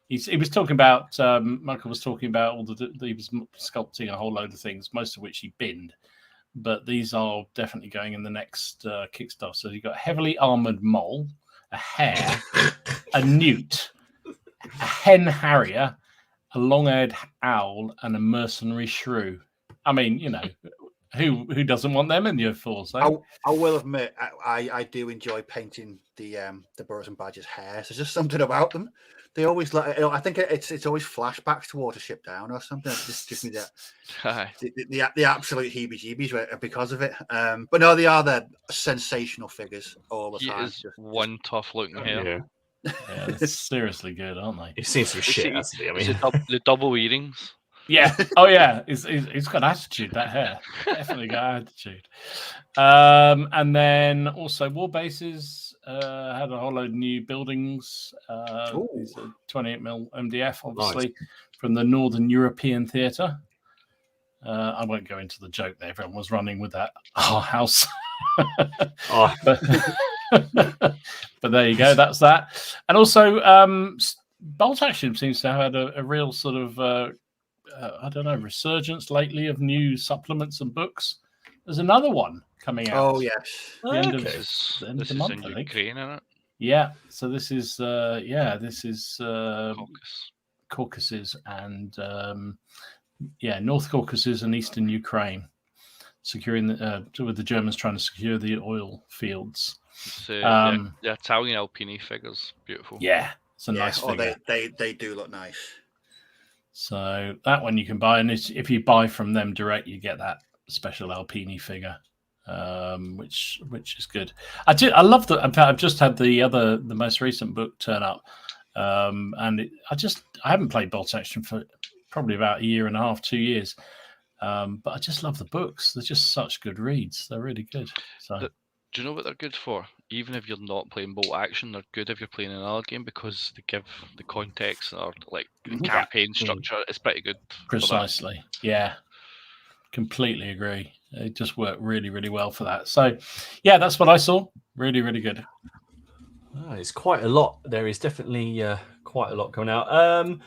he was talking about, Michael was talking about he was sculpting a whole load of things, most of which he binned. But these are definitely going in the next Kickstarter. So you've got a heavily armored mole, a hare, a newt, a hen harrier, a long-haired owl, and a mercenary shrew. I mean, who doesn't want them in your force? Eh? I will admit, I do enjoy painting the Boroughs and Badgers' hair. There's just something about them. They always I think it's always flashbacks to Watership Down or something. It just gives me the absolute heebie-jeebies because of it. But no, they're sensational figures all the time. Is one tough looking hair. Yeah, that's seriously good, aren't they? It seems to be shit, hasn't it? I mean, the double earrings. Yeah. Oh, yeah. It's got attitude, that hair. Definitely got attitude. And then also War Bases had a whole load of new buildings. 28mm MDF, obviously, from the Northern European Theatre. I won't go into the joke there. Everyone was running with that house. But there you go. That's that. And also, Bolt Action seems to have had a real sort of... I don't know, resurgence lately of new supplements and books. There's another one coming out. Oh yes, the end of the month, I think. Ukraine, isn't it? Yeah. So this is Caucasus and North Caucasus and Eastern Ukraine, securing with the Germans trying to secure the oil fields. The Italian Alpini figures, beautiful. Yeah, it's a nice figure. They do look nice. So that one you can buy, and if you buy from them direct, you get that special Alpini figure, which is good. I love that. In fact, I've just had the most recent book turn up, and I haven't played Bolt Action for probably about a year and a half, 2 years, But I just love the books. They're just such good reads. They're really good. So Do you know what they're good for? Even if you're not playing bolt action, they're good if you're playing another game because they give the context or like the campaign structure. It's pretty good. Precisely. Yeah. Completely agree. It just worked really, really well for that. So, yeah, that's what I saw. Really, really good. Oh, it's quite a lot. There is definitely quite a lot coming out.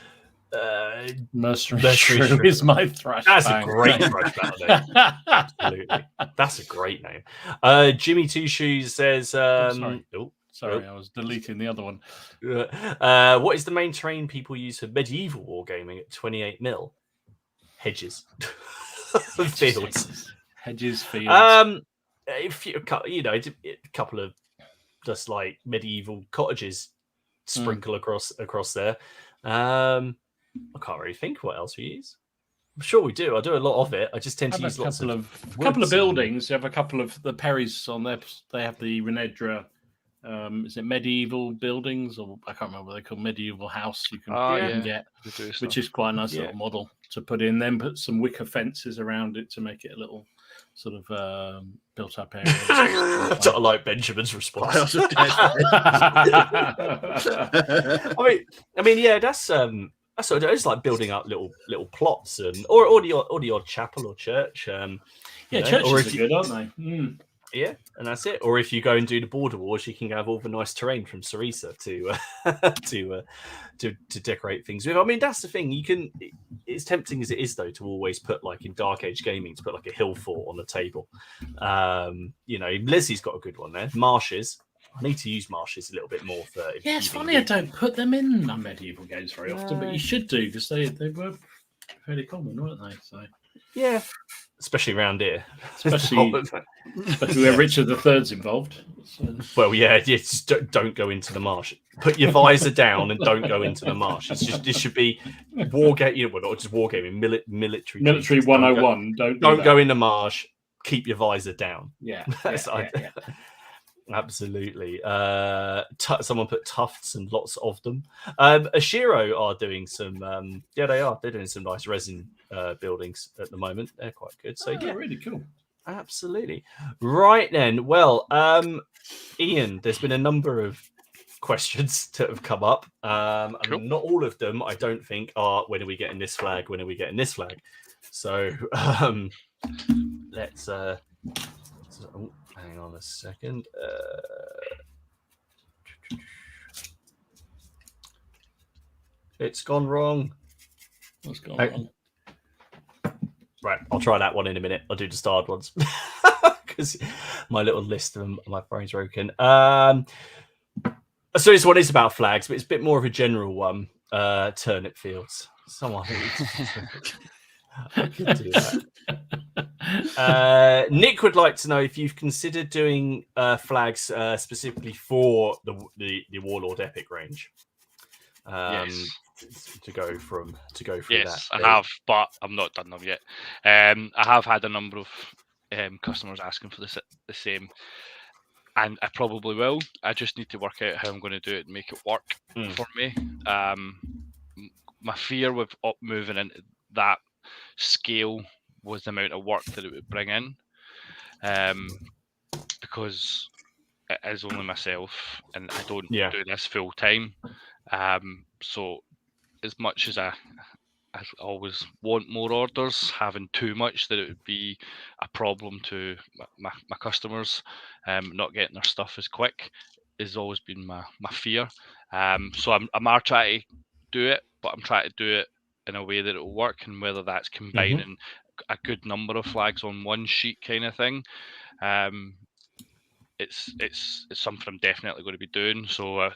Mercenary Shrew is my thrash. That's bang. a great thrash battle name. Absolutely, that's a great name. Jimmy Two Shoes says, sorry, I was deleting the other one. What is the main terrain people use for medieval wargaming at 28 mil? Hedges. Fields. Hedges, fields. If you know, a couple of just like medieval cottages sprinkle across there. I can't really think what else we use. I'm sure we do. I do a lot of it. I just tend to use lots of couple of buildings. You have a couple of the Perrys on there. They have the Renedra. Is it medieval buildings, or I can't remember what they call medieval house you can get, which is quite a nice little model to put in. Then put some wicker fences around it to make it a little sort of built up area. Sort of like Benjamin's response. I mean, yeah, that's sort of, it's like building up little plots or the odd chapel or church. Churches are good, aren't they? Mm. Yeah, and that's it. Or if you go and do the border wars, you can have all the nice terrain from Sarisa to decorate things with. I mean, that's the thing. You can. It's tempting as it is, though, to always put like in Dark Age gaming to put like a hill fort on the table. Leslie's got a good one there. Marshes. I need to use marshes a little bit more for. Yeah, it's funny I don't put them in medieval games very often, but you should do because they were fairly common, weren't they? So yeah. Especially around here. Especially where Richard III's involved. So. Well, yeah, just don't go into the marsh. Put your visor down and don't go into the marsh. This should be wargaming, well, not just wargaming, military 101. Don't go in the marsh. Keep your visor down. Yeah. Absolutely. Someone put tufts and lots of them. Ashiro are doing some. They're doing some nice resin buildings at the moment. They're quite good. So yeah, really cool. Absolutely. Right then. Well, Iain, there's been a number of questions that have come up. Cool. And not all of them, I don't think, are when are we getting this flag? When are we getting this flag? So let's. Hang on a second. It's gone wrong. What's gone wrong? Right, I'll try that one in a minute. I'll do the starred ones because my little list of them, my brain's broken. So this one is about flags, but it's a bit more of a general one. Turnip fields. Someone. I could do that. Nick would like to know if you've considered doing flags specifically for the Warlord Epic range. Yes. To go through yes, that. I have, but I'm not done them yet. I have had a number of customers asking for the same, and I probably will. I just need to work out how I'm going to do it and make it work for me. My fear with moving into that scale was the amount of work that it would bring in, because it is only myself and I don't do this full time. So as much as I always want more orders, having too much that it would be a problem to my customers not getting their stuff as quick has always been my fear. So I'm trying to do it, but I'm trying to do it in a way that it will work, and whether that's combining a good number of flags on one sheet kind of thing. It's something I'm definitely going to be doing. So I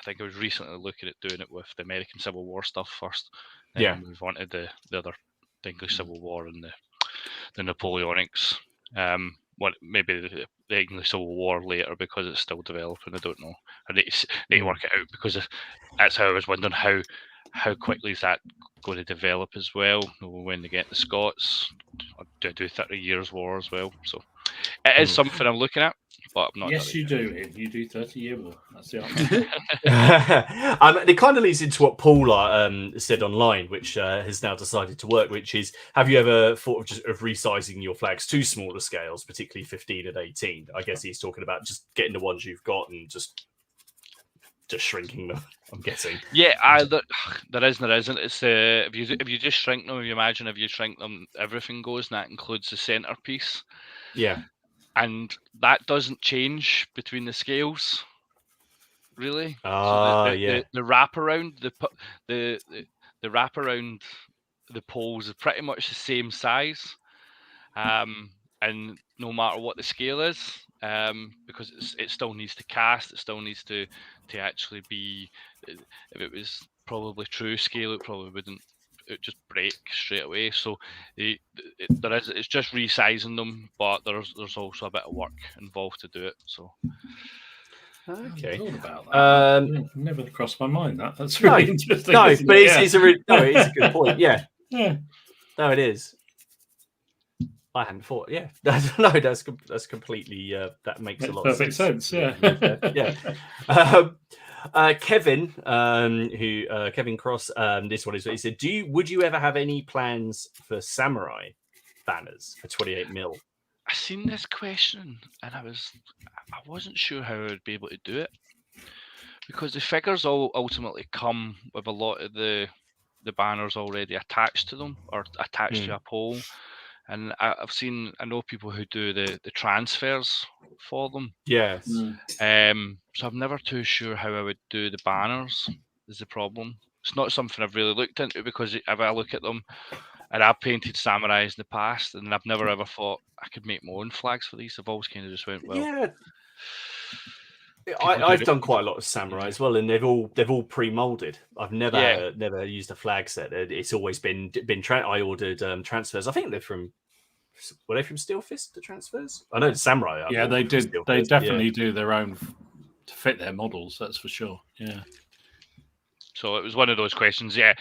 think I was recently looking at doing it with the American Civil War stuff first, then move on to the English Civil War and the Napoleonics. Maybe the English Civil War later because it's still developing. I don't know. I need to work it out because that's how I was wondering how quickly is that going to develop as well when they get the Scots. Do 30 Years' War as well. So It is something I'm looking at, but I'm not. Yes, you do. Ian. You do 30-year war. That's the answer. It kind of leads into what Paul said online, which has now decided to work. Which is, have you ever thought of resizing your flags to smaller scales, particularly 15 and 18? I guess he's talking about just getting the ones you've got and just shrinking them. I'm guessing. Yeah, there is and there isn't. It's if you just shrink them, if you imagine if you shrink them, everything goes, and that includes the centerpiece. Yeah. And that doesn't change between the scales, really. Yeah. The wraparound, the wraparound, the poles are pretty much the same size, and no matter what the scale is, because it still needs to cast, it still needs to actually be. If it was probably true scale, it probably wouldn't. It just break straight away. So it's just resizing them, but there's also a bit of work involved to do it. So okay, thought about that. Never crossed my mind. That's really interesting. No, but it's a good point. Yeah, yeah. No, it is. I hadn't thought. Yeah, that's completely. That makes a lot of perfect sense. Yeah, yeah. Kevin, Kevin Cross, this one is what he said. Would you ever have any plans for samurai banners for 28mm? I seen this question and I wasn't sure how I would be able to do it, because the figures all ultimately come with a lot of the banners already attached to them or attached to a pole. And I know people who do the transfers for them. Yes. So I'm never too sure how I would do the banners is the problem. It's not something I've really looked into, because if I look at them, and I've painted samurais in the past, and I've never ever thought I could make my own flags for these. I've always kind of just went, well. Yeah. I've done quite a lot of samurai as well, and they've all pre-molded. I've never used a flag set. It's always been I ordered transfers. I think were they from Steel Fist, the transfers? I know the samurai. Yeah, they did. They definitely do their own to fit their models. That's for sure. Yeah. So it was one of those questions. Yeah,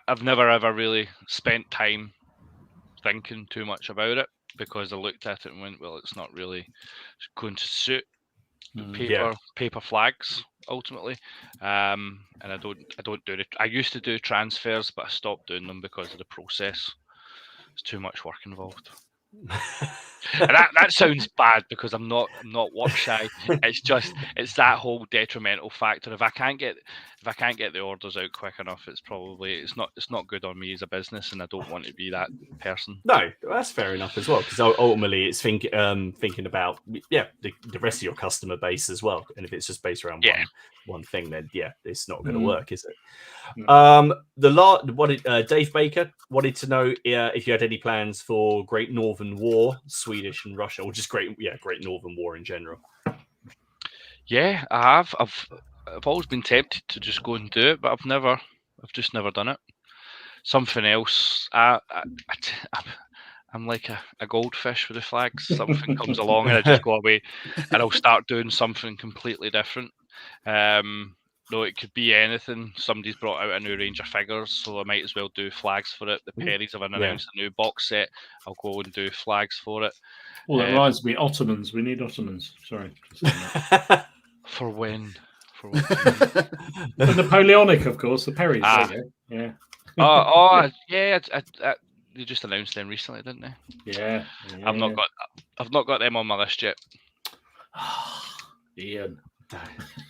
I've never ever really spent time thinking too much about it, because I looked at it and went, well, it's not really going to suit paper flags ultimately, and I don't do it. I used to do transfers, but I stopped doing them because of the process. It's too much work involved. And that sounds bad, because I'm not work shy. It's that whole detrimental factor. If I can't get the orders out quick enough, it's not good on me as a business, and I don't want to be that person. No, that's fair enough as well, because ultimately it's thinking about the rest of your customer base as well. And if it's just based around one thing, then it's not going to work, is it? Dave Baker wanted to know if you had any plans for Great Northern War, Swedish and Russia, or just Great Northern War in general. Yeah, I have. I've always been tempted to just go and do it, but I've just never done it. Something else. I'm like a goldfish with the flags. Something comes along and I just go away, and I'll start doing something completely different. No, it could be anything. Somebody's brought out a new range of figures, so I might as well do flags for it. The Perrys have announced a new box set. I'll go and do flags for it. Well, that reminds me, Ottomans. We need Ottomans. Sorry. For when? The Napoleonic, of course. The Perrys. Yeah. They just announced them recently, didn't they? Yeah. I've not got them on my list yet. Ian.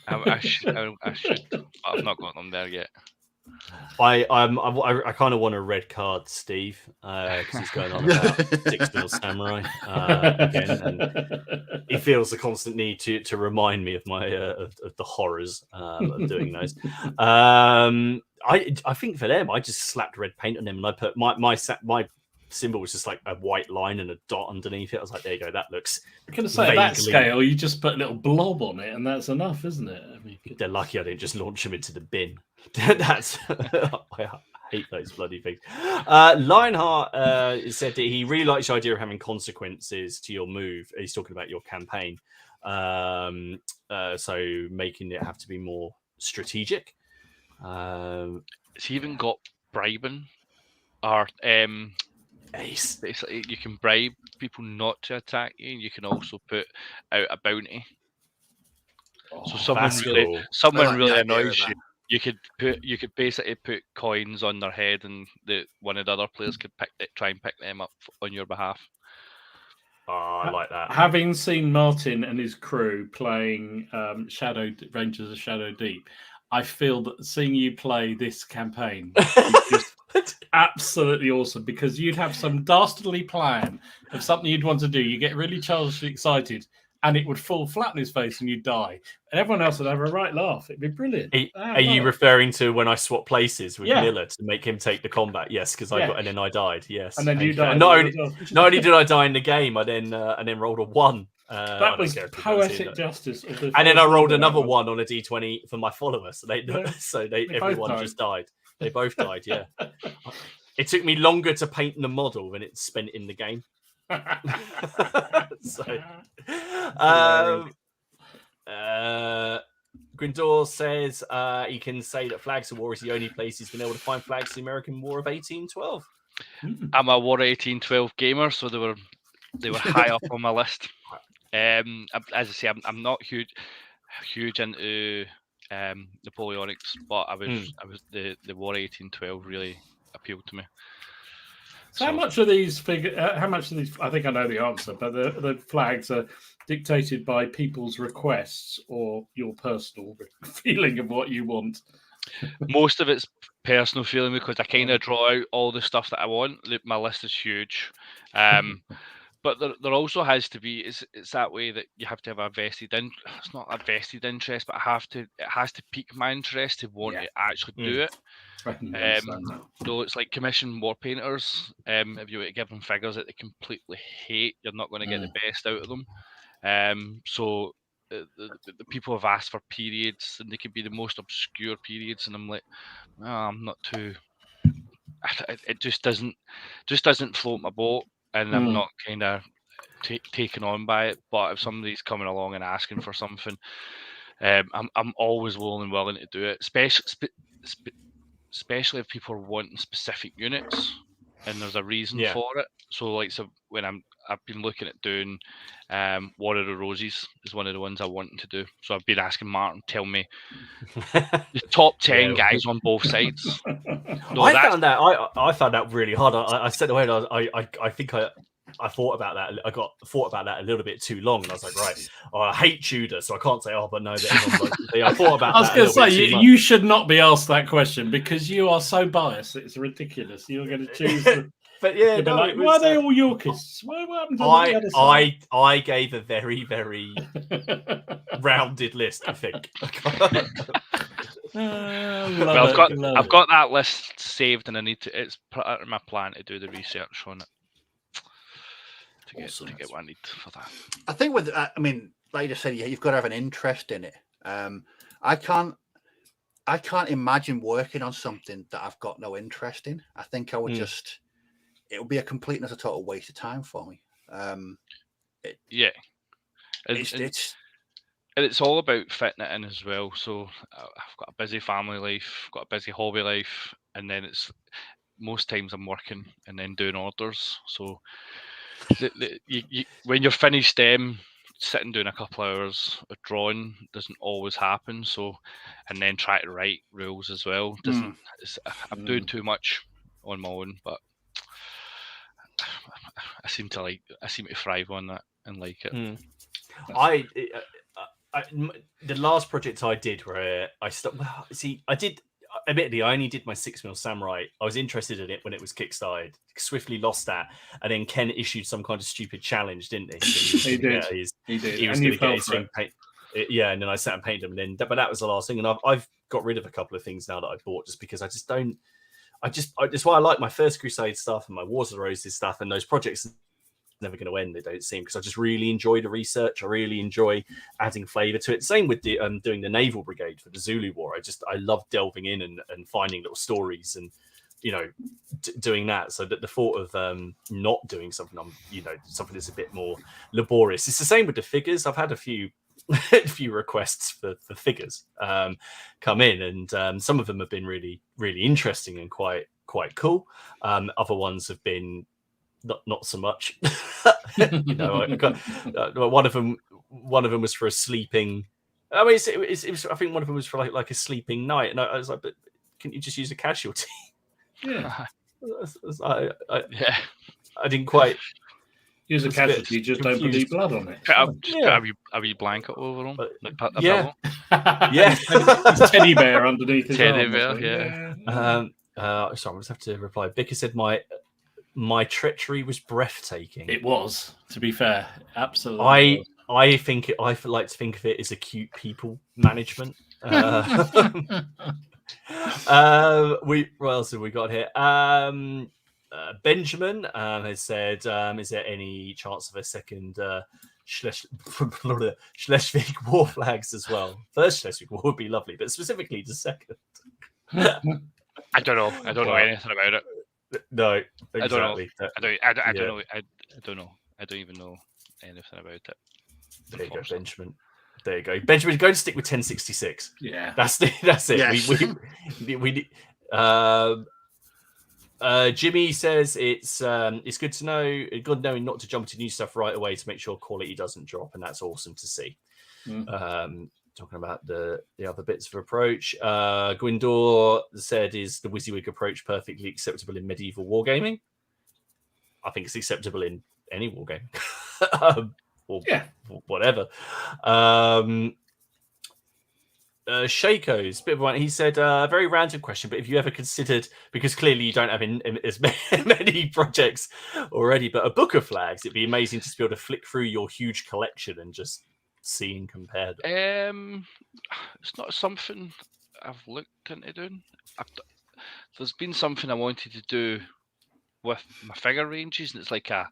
I should. I've not got them there yet. I kind of want a red card, Steve, because he's going on about 6mm samurai again, and he feels the constant need to remind me of my of the horrors of doing those. I think for them, I just slapped red paint on them, and I put my symbol was just like a white line and a dot underneath it. I was like, there you go, that looks. I'm going to say, at that scale, you just put a little blob on it, and that's enough, isn't it? I mean, they're lucky I didn't just launch them into the bin. That's I hate those bloody things. Lionheart said that he really likes the idea of having consequences to your move. He's talking about your campaign, so making it have to be more strategic. Has he even got bribing or Ace. Basically, you can bribe people not to attack you, and you can also put out a bounty. So That's cool. I like the idea annoys of you. that. You could basically put coins on their head, and one of the other players could try and pick them up on your behalf. Oh, I like that. Having seen Martin and his crew playing Rangers of Shadow Deep, I feel that seeing you play this campaign is just absolutely awesome, because you'd have some dastardly plan of something you'd want to do. You get really childishly excited, and it would fall flat on his face and you'd die. And everyone else would have a right laugh. It'd be brilliant. Are you referring to when I swapped places with Yeah. Miller to make him take the combat? Yes, because I Yeah. got and then I died. Yes, And then you died. Not only did I die in the game, I then rolled a 1. I That don't was care if you guys see poetic that. justice. Of the And then I first rolled level, that another 1 on a d20 for my followers. So both everyone died. just died. They both died. Yeah. It took me longer to paint the model than it's spent in the game. So, Grindor says he can say that Flags of War is the only place he's been able to find flags of the American War of 1812. I'm a War of 1812 gamer, so they were high up on my list. As I say, I'm not huge into Napoleonics, but I was the War of 1812 really appealed to me. So how much of these I think I know the answer, but the flags are dictated by people's requests or your personal feeling of what you want? Most of it's personal feeling, because I kind of draw out all the stuff that I want. My list is huge. But there also has to be, it's that way that you have to have a vested it's not a vested interest, but it has to pique my interest to want to actually do it. So it's like commission war painters. If you were to give them figures that they completely hate, you're not going to get the best out of them. So the people have asked for periods, and they could be the most obscure periods, and I'm like, oh, I'm not too. It just doesn't float my boat, and I'm not kind of taken on by it. But if somebody's coming along and asking for something, I'm always willing to do it, especially if people are wanting specific units and there's a reason for it. So when I've been looking at doing War of the Roses is one of the ones I want to do. So I've been asking Martin, tell me the top 10 guys on both sides. I found that really hard. I said away. I think I thought about that. I thought about that a little bit too long. And I was like, right, I hate Tudor, so I can't say, but no. I thought about. I was going to say, you should not be asked that question, because you are so biased. It's ridiculous. You're going to choose. But yeah, no, like, why are they all Yorkists? What happened to the other side? I gave a very, very rounded list, I think. I've got that list saved, and it's part of my plan to do the research on it to get what I need for that. I think like you just said, you've got to have an interest in it. I can't imagine working on something that I've got no interest in. I think I would it would be a complete and a total waste of time for me. It's all about fitting it in as well. So I've got a busy family life, got a busy hobby life, and then it's most times I'm working and then doing orders. So when you're finished, sitting doing a couple of hours of drawing doesn't always happen. So, and then try to write rules as well. I'm doing too much on my own, but I seem to thrive on that and like it. The last project I did where admittedly, I only did my 6mm Samurai. I was interested in it when it was kickstarted. Swiftly lost that, and then Ken issued some kind of stupid challenge, didn't he? He did. He was going to get his thing paint. Yeah, and then I sat and painted them. But that was the last thing, and I've got rid of a couple of things now that I bought just because I just don't. That's why I like my First Crusade stuff and my Wars of the Roses stuff, and those projects never going to end, they don't seem, because I just really enjoy the research. I really enjoy adding flavor to it. Same with the doing the Naval Brigade for the Zulu War. I love delving in and finding little stories and doing that. So that the thought of not doing something something that's a bit more laborious. It's the same with the figures. I've had a few requests for figures come in, and some of them have been really, really interesting and quite cool. Other ones have been not so much. You know, one of them was for a sleeping. I mean, it was. I think one of them was for like a sleeping night, and I was like, but can you just use a casualty? Yeah. Yeah. I didn't quite Use a was a bit casualty, just don't put any confused. blood on it. Put a wee blanket over him. Like a yeah. pillow. Yeah. His teddy bear underneath his Teddy arm. bear, So, yeah. Sorry, I just have to reply. Vicar said my treachery was breathtaking. It was, to be fair, absolutely. I think I like to think of it as acute people management. What else have we got here? Benjamin has said, is there any chance of a second Schleswig War flags as well? First Schleswig War would be lovely, but specifically the second. I don't know. I don't know anything about it. No, exactly. I don't know. I don't know. I don't even know anything about it. There you go, Benjamin. There you go. Benjamin's going to stick with 1066. Yeah. That's it. Yes. We Jimmy says it's good to know, good knowing not to jump into new stuff right away to make sure quality doesn't drop, and that's awesome to see. Talking about the other bits of approach, Gwindor said, is the WYSIWYG approach perfectly acceptable in medieval wargaming? I think it's acceptable in any wargame. Or whatever. Shaco's bit of one. He said, a very random question, but if you ever considered, because clearly you don't have as many projects already, but a book of flags, it'd be amazing to be able to flick through your huge collection and just see and compare them. It's not something I've looked into doing. There's been something I wanted to do with my figure ranges, and it's like a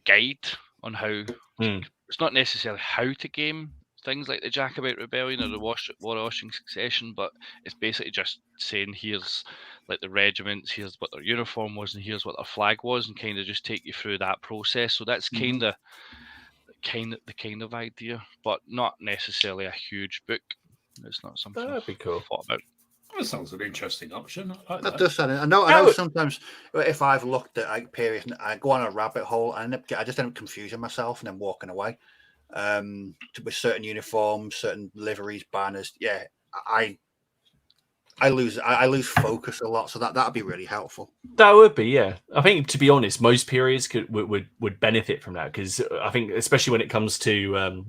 guide on how. It's not necessarily how to game things like the Jacobite Rebellion or the War-Washing Succession, but it's basically just saying, here's like the regiments, here's what their uniform was, and here's what their flag was, and kind of just take you through that process. So that's kind of the idea, but not necessarily a huge book. It's not something That'd be cool. I've thought about. That sounds an interesting option. That does sound. I know. Sometimes if I've looked at periods, I go on a rabbit hole, and I just end up confusing myself and then walking away. With certain uniforms, certain liveries, banners. Yeah, I lose focus a lot, so that'd be really helpful. That would be, yeah. I think, to be honest, most periods would benefit from that, because I think, especially when it comes to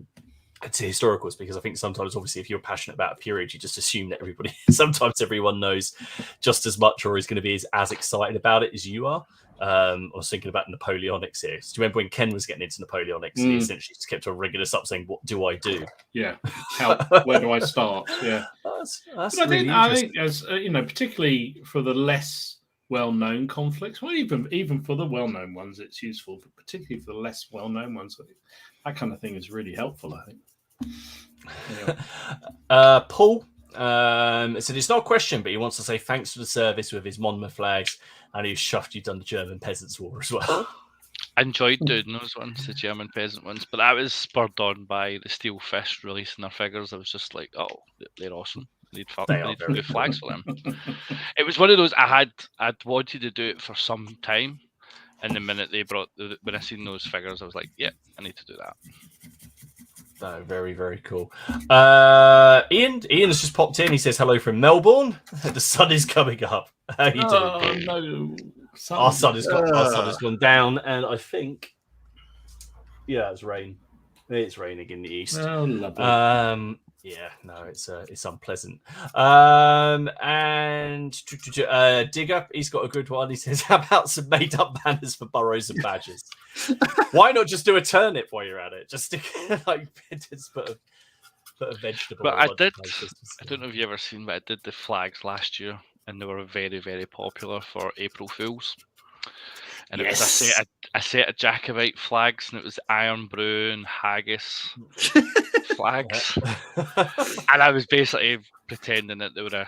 historicals, because I think sometimes, obviously, if you're passionate about a period, you just assume that sometimes everyone knows just as much or is going to be as excited about it as you are. I was thinking about Napoleonic series. Do you remember when Ken was getting into Napoleonics? He essentially just kept on rigging us up saying, "What do I do?" Yeah, where do I start? Yeah, that's really interesting. I think, as particularly for the less well-known conflicts, well, even for the well-known ones, it's useful. But particularly for the less well-known ones, that kind of thing is really helpful, I think. Anyway. Paul said it's not a question, but he wants to say thanks for the service with his Monmouth flags, and he's chuffed you've done the German Peasants' War as well. I enjoyed doing those ones, the German peasant ones, but that was spurred on by the Steel Fist releasing their figures. I was just like, oh, they're awesome. I need flags for them. It was one of those I'd wanted to do it for some time, and the minute they when I seen those figures, I was like, yeah, I need to do that. Oh, very, very cool. Ian has just popped in. He says hello from Melbourne. The sun is coming up. How you doing? No. Our sun has gone down, and I think, it's rain. It's raining in the east. Oh, lovely. Yeah, no, it's unpleasant. And Dig Up, he's got a good one. He says, how about some made-up banners for burrows and badges? Why not just do a turnip while you're at it? Just stick just put a vegetable. But I don't know if you ever seen, but I did the flags last year, and they were very, very popular for April Fools. And it was a set of Jacobite flags, and it was Iron Brew and Haggis flags. And I was basically pretending that they were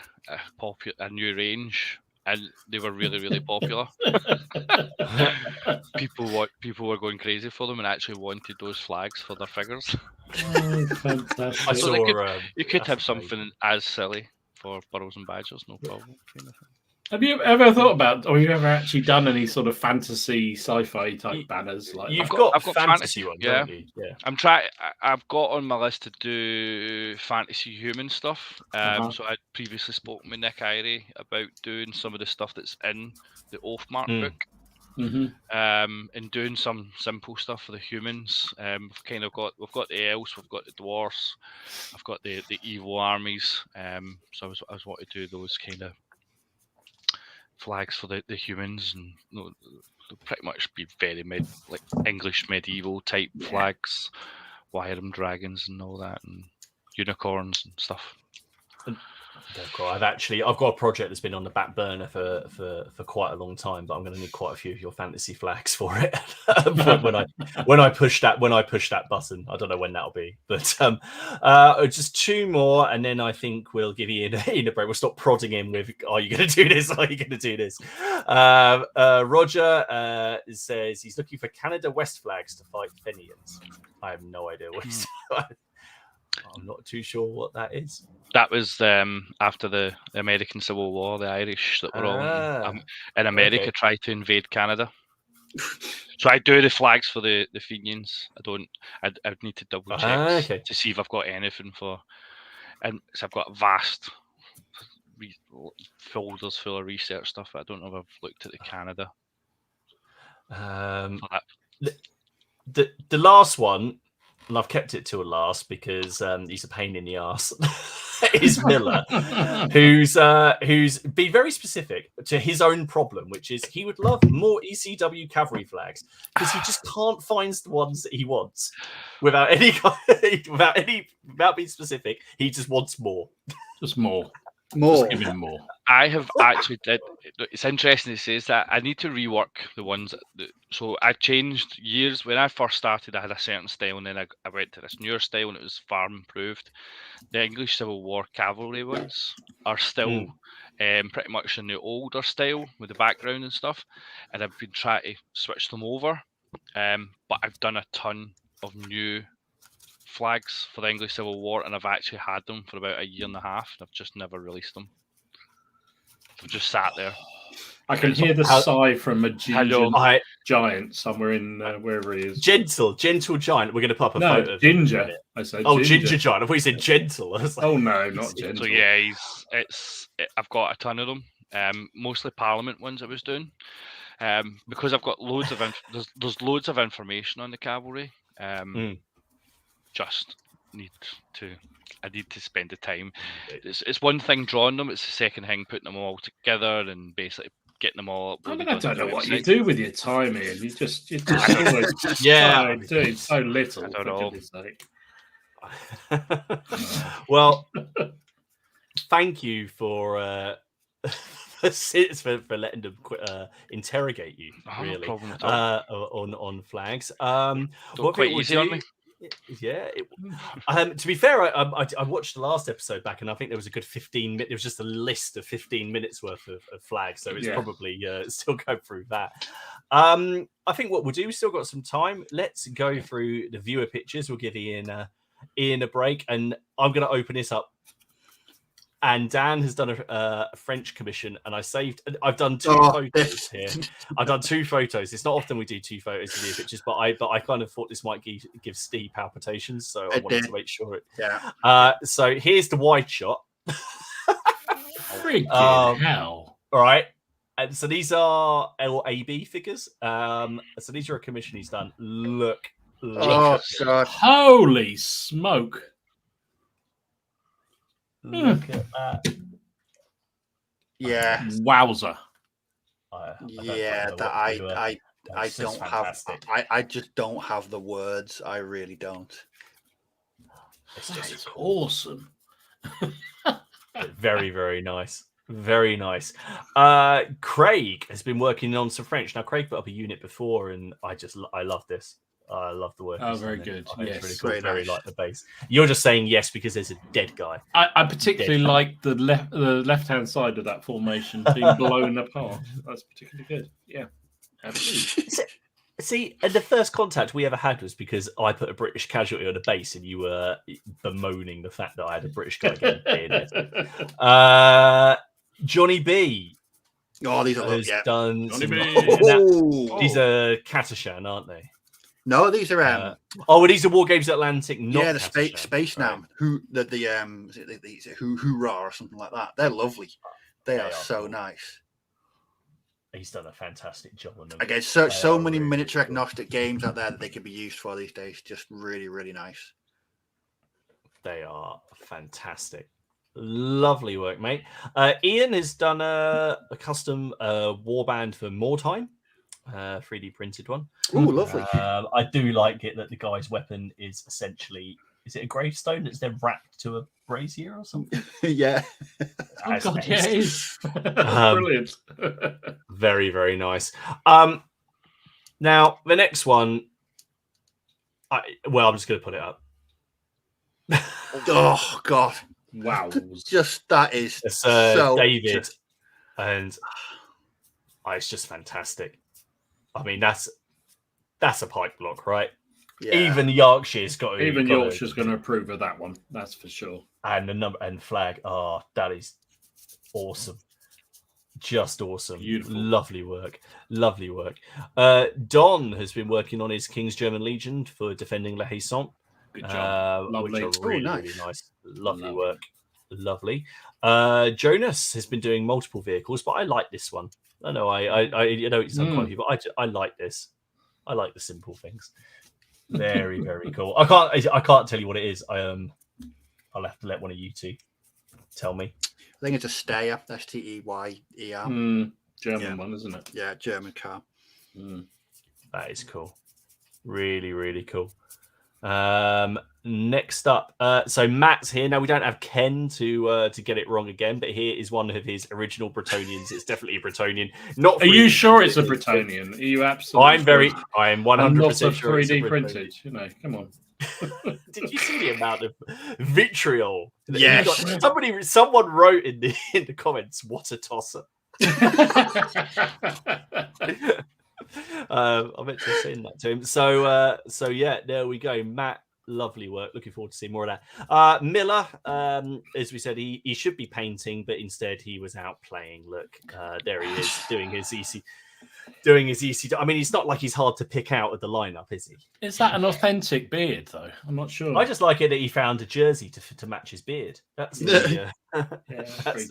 a new range, and they were really, really popular. People were going crazy for them and actually wanted those flags for their figures. Oh, fantastic. So you could have something as silly for burrows and badgers, no problem. Kind of thing. Have you ever thought about, or have you ever actually done any sort of fantasy, sci-fi type banners? Like You've that? got fantasy fantasy ones, yeah. haven't you? Yeah. I've got on my list to do fantasy human stuff. So I previously spoke with Nick Irie about doing some of the stuff that's in the Oathmark book. And doing some simple stuff for the humans. We've got the elves, we've got the dwarfs, I've got the evil armies. So I was wanting to do those kind of flags for the humans, and they'll pretty much be very like English medieval type flags, Wyram dragons and all that, and unicorns and stuff. I've got a project that's been on the back burner for quite a long time, but I'm going to need quite a few of your fantasy flags for it when I push that button. I don't know when that'll be, but just two more, and then I think we'll give Iain a break. We'll stop prodding him with, "Are you going to do this? Are you going to do this?" Roger says he's looking for Canada West flags to fight Fenians. I have no idea what he's. I'm not too sure what that is. That was after the American Civil War. The Irish that were all in America tried to invade Canada. So I do the flags for the Fenians. I'd need to double check to see if I've got anything for. And so I've got vast folders full of research stuff. I don't know if I've looked at the Canada. The last one, and I've kept it to a last because he's a pain in the ass, is Miller, who's been very specific to his own problem, which is he would love more ECW cavalry flags because he just can't find the ones that he wants without being specific. He just wants more. Just more. More. Just give him more. I have actually it's interesting to say is that I need to rework the ones so I changed years. When I first started, I had a certain style, and then I went to this newer style, and it was far improved. The English Civil War cavalry ones are still pretty much in the older style with the background and stuff, and I've been trying to switch them over, but I've done a ton of new flags for the English Civil War, and I've actually had them for about a year and a half, and I've just never released them. I've just sat there. I can hear the sigh from a ginger giant somewhere in wherever he is. Gentle giant. We're going to pop a photo. Ginger. I said. Oh, ginger giant. I thought you said gentle. I was like, oh no, not gentle. So yeah, I've got a ton of them. Mostly Parliament ones I was doing. Because I've got loads of there's loads of information on the cavalry. Just I need to spend the time. It's one thing drawing them, it's the second thing putting them all together and basically getting them all uploaded. I don't know what you do with your time, Iain. You just always doing so little. I don't know. Well, thank you for letting them interrogate you. Really, no problem at all. On flags. Don't quite easy on me. Yeah. To be fair, I watched the last episode back, and I think there was a good 15 minutes. There was just a list of 15 minutes worth of flags, so it's probably still go through that. I think what we'll do, we've still got some time. Let's go through the viewer pictures. We'll give Iain a break, and I'm going to open this up. And Dan has done a French commission, and I've done two photos here. I've done two photos. It's not often we do two photos of the pictures, but I kind of thought this might give Steve palpitations, so I wanted to make sure it. Yeah. So here's the wide shot. Freaking hell! All right, and so these are LAB figures. So these are a commission he's done. Look Oh God! Holy smoke! Look at that. Yeah. Wowzer. I don't have. I just don't have the words. I really don't. It's awesome. Very, very nice. Very nice. Craig has been working on some French. Now, Craig put up a unit before, and I love this. I love the work. Oh, very good. Yes, it's really cool. Very like the base. You're just saying yes because there's a dead guy. I particularly like the left-hand side of that formation being blown apart. That's particularly good. Yeah, absolutely. See, and the first contact we ever had was because I put a British casualty on a base, and you were bemoaning the fact that I had a British guy getting in it. Johnny B. Oh, these are has yeah. done Johnny some. B. These are Katashan, aren't they? No, these are well, these are War Games Atlantic, not yeah, the Katashan. Space Nam. Right. Who is it Hoorah or something like that. They're lovely. They are so cool. nice. He's done a fantastic job on them. Again, so many really, miniature really cool. agnostic games out there that they could be used for these days. Just really, really nice. They are fantastic. Lovely work, mate. Iain has done a custom warband for More Time, 3D printed one. Oh, lovely. I do like it that the guy's weapon is essentially, is it a gravestone that's then wrapped to a brazier or something? Yeah. Oh God, yeah, it is. Brilliant. Very, very nice. Now the next one, I'm just going to put it up. Oh God! Wow. Just that is It's so David, and it's just fantastic. I mean, that's a pipe block, right? Yeah. Even Yorkshire's got to. Even Yorkshire's going to approve of that one. That's for sure. And the number and flag. Oh, that is awesome. Just awesome. Beautiful. Lovely work. Lovely work. Don has been working on his King's German Legion for defending La Haissant. Good job. Which Lovely. are really, nice. really nice. Lovely work. Lovely. Jonas has been doing multiple vehicles, but I like this one. I know it's not quite, but I like this. I like the simple things. Very, very cool. I can't tell you what it is. I'll have to let one of you two tell me. I think it's a Steyr, Steyer. German one, isn't it? Yeah, German car. That is cool. Really, really cool. Next up, so Matt's here. Now we don't have Ken to get it wrong again, but here is one of his original Bretonians. It's definitely a Bretonian. Not. Are you sure it's a Bretonian? Are you absolutely? I am 100% sure. 3D printed. You know, come on. Did you see the amount of vitriol? Yes. Someone wrote in the comments, "What a tosser." I meant to send that to him. So yeah, there we go. Matt, lovely work. Looking forward to seeing more of that. Miller, as we said, he should be painting, but instead he was out playing. Look, there he is doing his EC. I mean, it's not like he's hard to pick out of the lineup, is he? Is that an authentic beard, though? I'm not sure. I just like it that he found a jersey to match his beard. That's pretty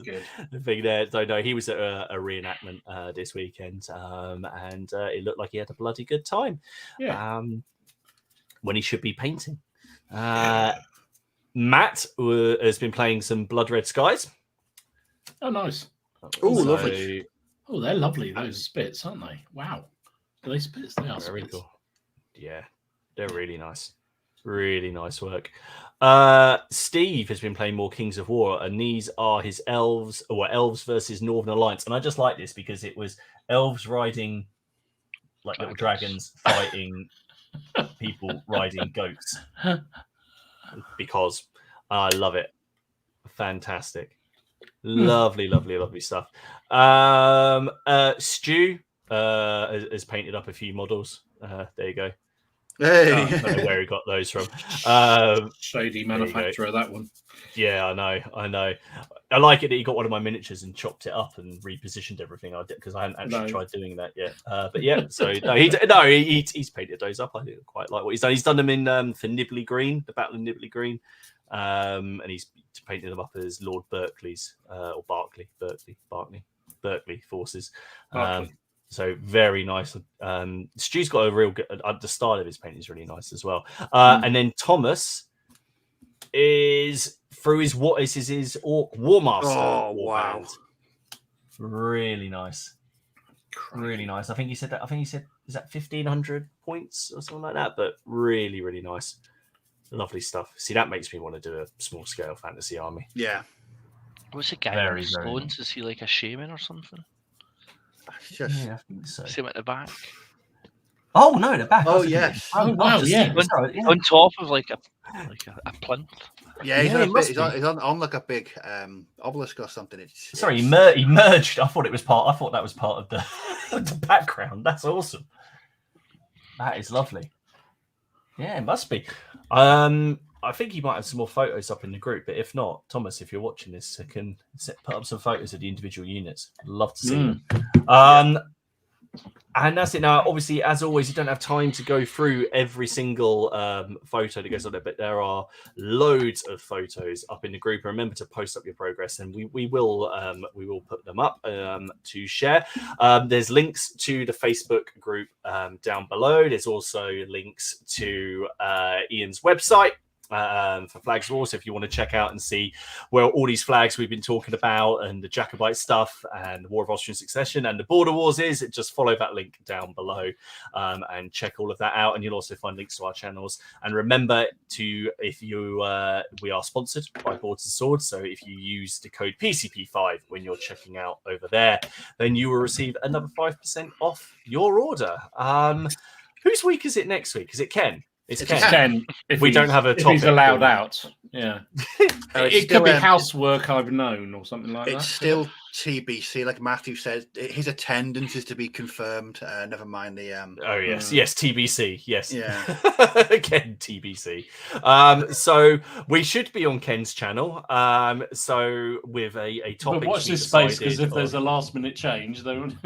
good. The thing there. So no, he was at a reenactment this weekend, and it looked like he had a bloody good time. Yeah. When he should be painting. Matt has been playing some Blood Red Skies. Oh, nice. Oh, lovely. Oh, they're lovely, those spits, aren't they? Wow. Are they spits? They are very spits. cool. Yeah, they're really nice. Really nice work. Steve has been playing more Kings of War, and these are his elves, or elves versus Northern Alliance. And I just like this because it was elves riding like little dragons fighting people riding goats. Because I love it. Fantastic. Lovely, lovely, lovely stuff. Stu has painted up a few models. There you go. Hey. I don't know where he got those from. Shady manufacturer, that one. Yeah, I know. I like it that he got one of my miniatures and chopped it up and repositioned everything. I did because I hadn't actually tried doing that yet. But yeah, so he's painted those up. I quite like what he's done. He's done them in for Nibley Green, the Battle of Nibley Green, and he's painted them up as Lord Berkeley's or Berkeley forces. So very nice. Stu's got a real good. The style of his painting is really nice as well. And then Thomas is through his Orc Warmaster. Oh wow! Really nice. Really nice. I think he said is that 1,500 points or something like that? But really, really nice. Lovely stuff. See, that makes me want to do a small scale fantasy army. Yeah. What's the guy on the stones? Is he like a shaman or something? Yeah, I think so. See him at the back. Oh no, the back. Oh yes. Oh wow, yeah. On top of like a plinth. Yeah, he's on like a big obelisk or something. He merged. I thought that was part of the background. That's awesome. That is lovely. Yeah, it must be. I think he might have some more photos up in the group, but if not, Thomas, if you're watching this, I can put up some photos of the individual units. I'd love to see them. And that's it. Now, obviously, as always, you don't have time to go through every single photo that goes on there, but there are loads of photos up in the group. Remember to post up your progress, and we will put them up to share. There's links to the Facebook group down below. There's also links to Iain's website. For Flags War, so if you want to check out and see where all these flags we've been talking about and the Jacobite stuff and the War of Austrian Succession and the Border Wars just follow that link down below and check all of that out. And you'll also find links to our channels. And remember to, if you we are sponsored by Boards and Swords, so if you use the code PCP5 when you're checking out over there, then you will receive another 5% off your order. Whose week is it next week? Is it Ken? It's Ken. If we don't have a topic. If he's allowed out, yeah. It could be housework I've known or something like that. It's still TBC, like Matthew says. His attendance is to be confirmed. Never mind the. Oh yes, yes, TBC. Yes. Yeah. Ken TBC. So we should be on Ken's channel. So with a topic. But watch this space, because if there's a last minute change, then.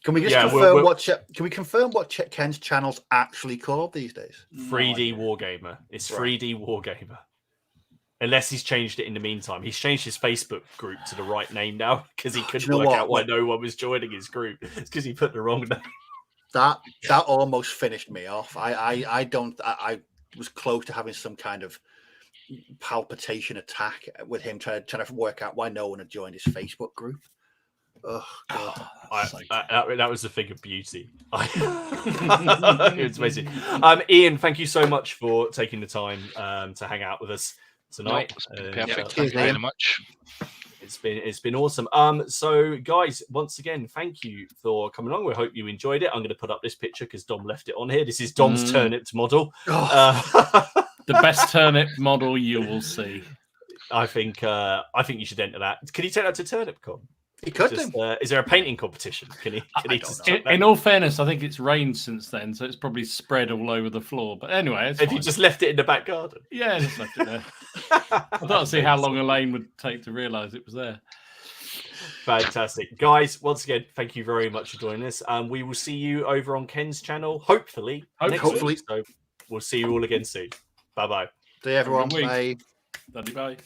Can we just confirm can we confirm what Ken's channel's actually called these days? 3D Wargamer. It's 3D Wargamer. Unless he's changed it in the meantime. He's changed his Facebook group to the right name now because he couldn't work out why no one was joining his group. It's because he put the wrong name. That almost finished me off. I was close to having some kind of palpitation attack with him trying to work out why no one had joined his Facebook group. Oh God! That was a thing of beauty. It's amazing. Iain, thank you so much for taking the time to hang out with us tonight. Perfect. Thank you very much. It's been awesome. So guys, once again, thank you for coming along. We hope you enjoyed it. I'm going to put up this picture because Dom left it on here. This is Dom's turnips model. The best turnip model you will see. I think you should enter that. Can you take that to TurnipCon? He could is there a painting competition? Can he in all fairness, I think it's rained since then, so it's probably spread all over the floor. But anyway, you just left it in the back garden? Yeah, just left it there. I thought I'd see how long Elaine would take to realise it was there. Fantastic. Guys, once again, thank you very much for joining us. We will see you over on Ken's channel, hopefully. Next week. So we'll see you all again soon. Bye-bye. See everyone. Bye. Bye.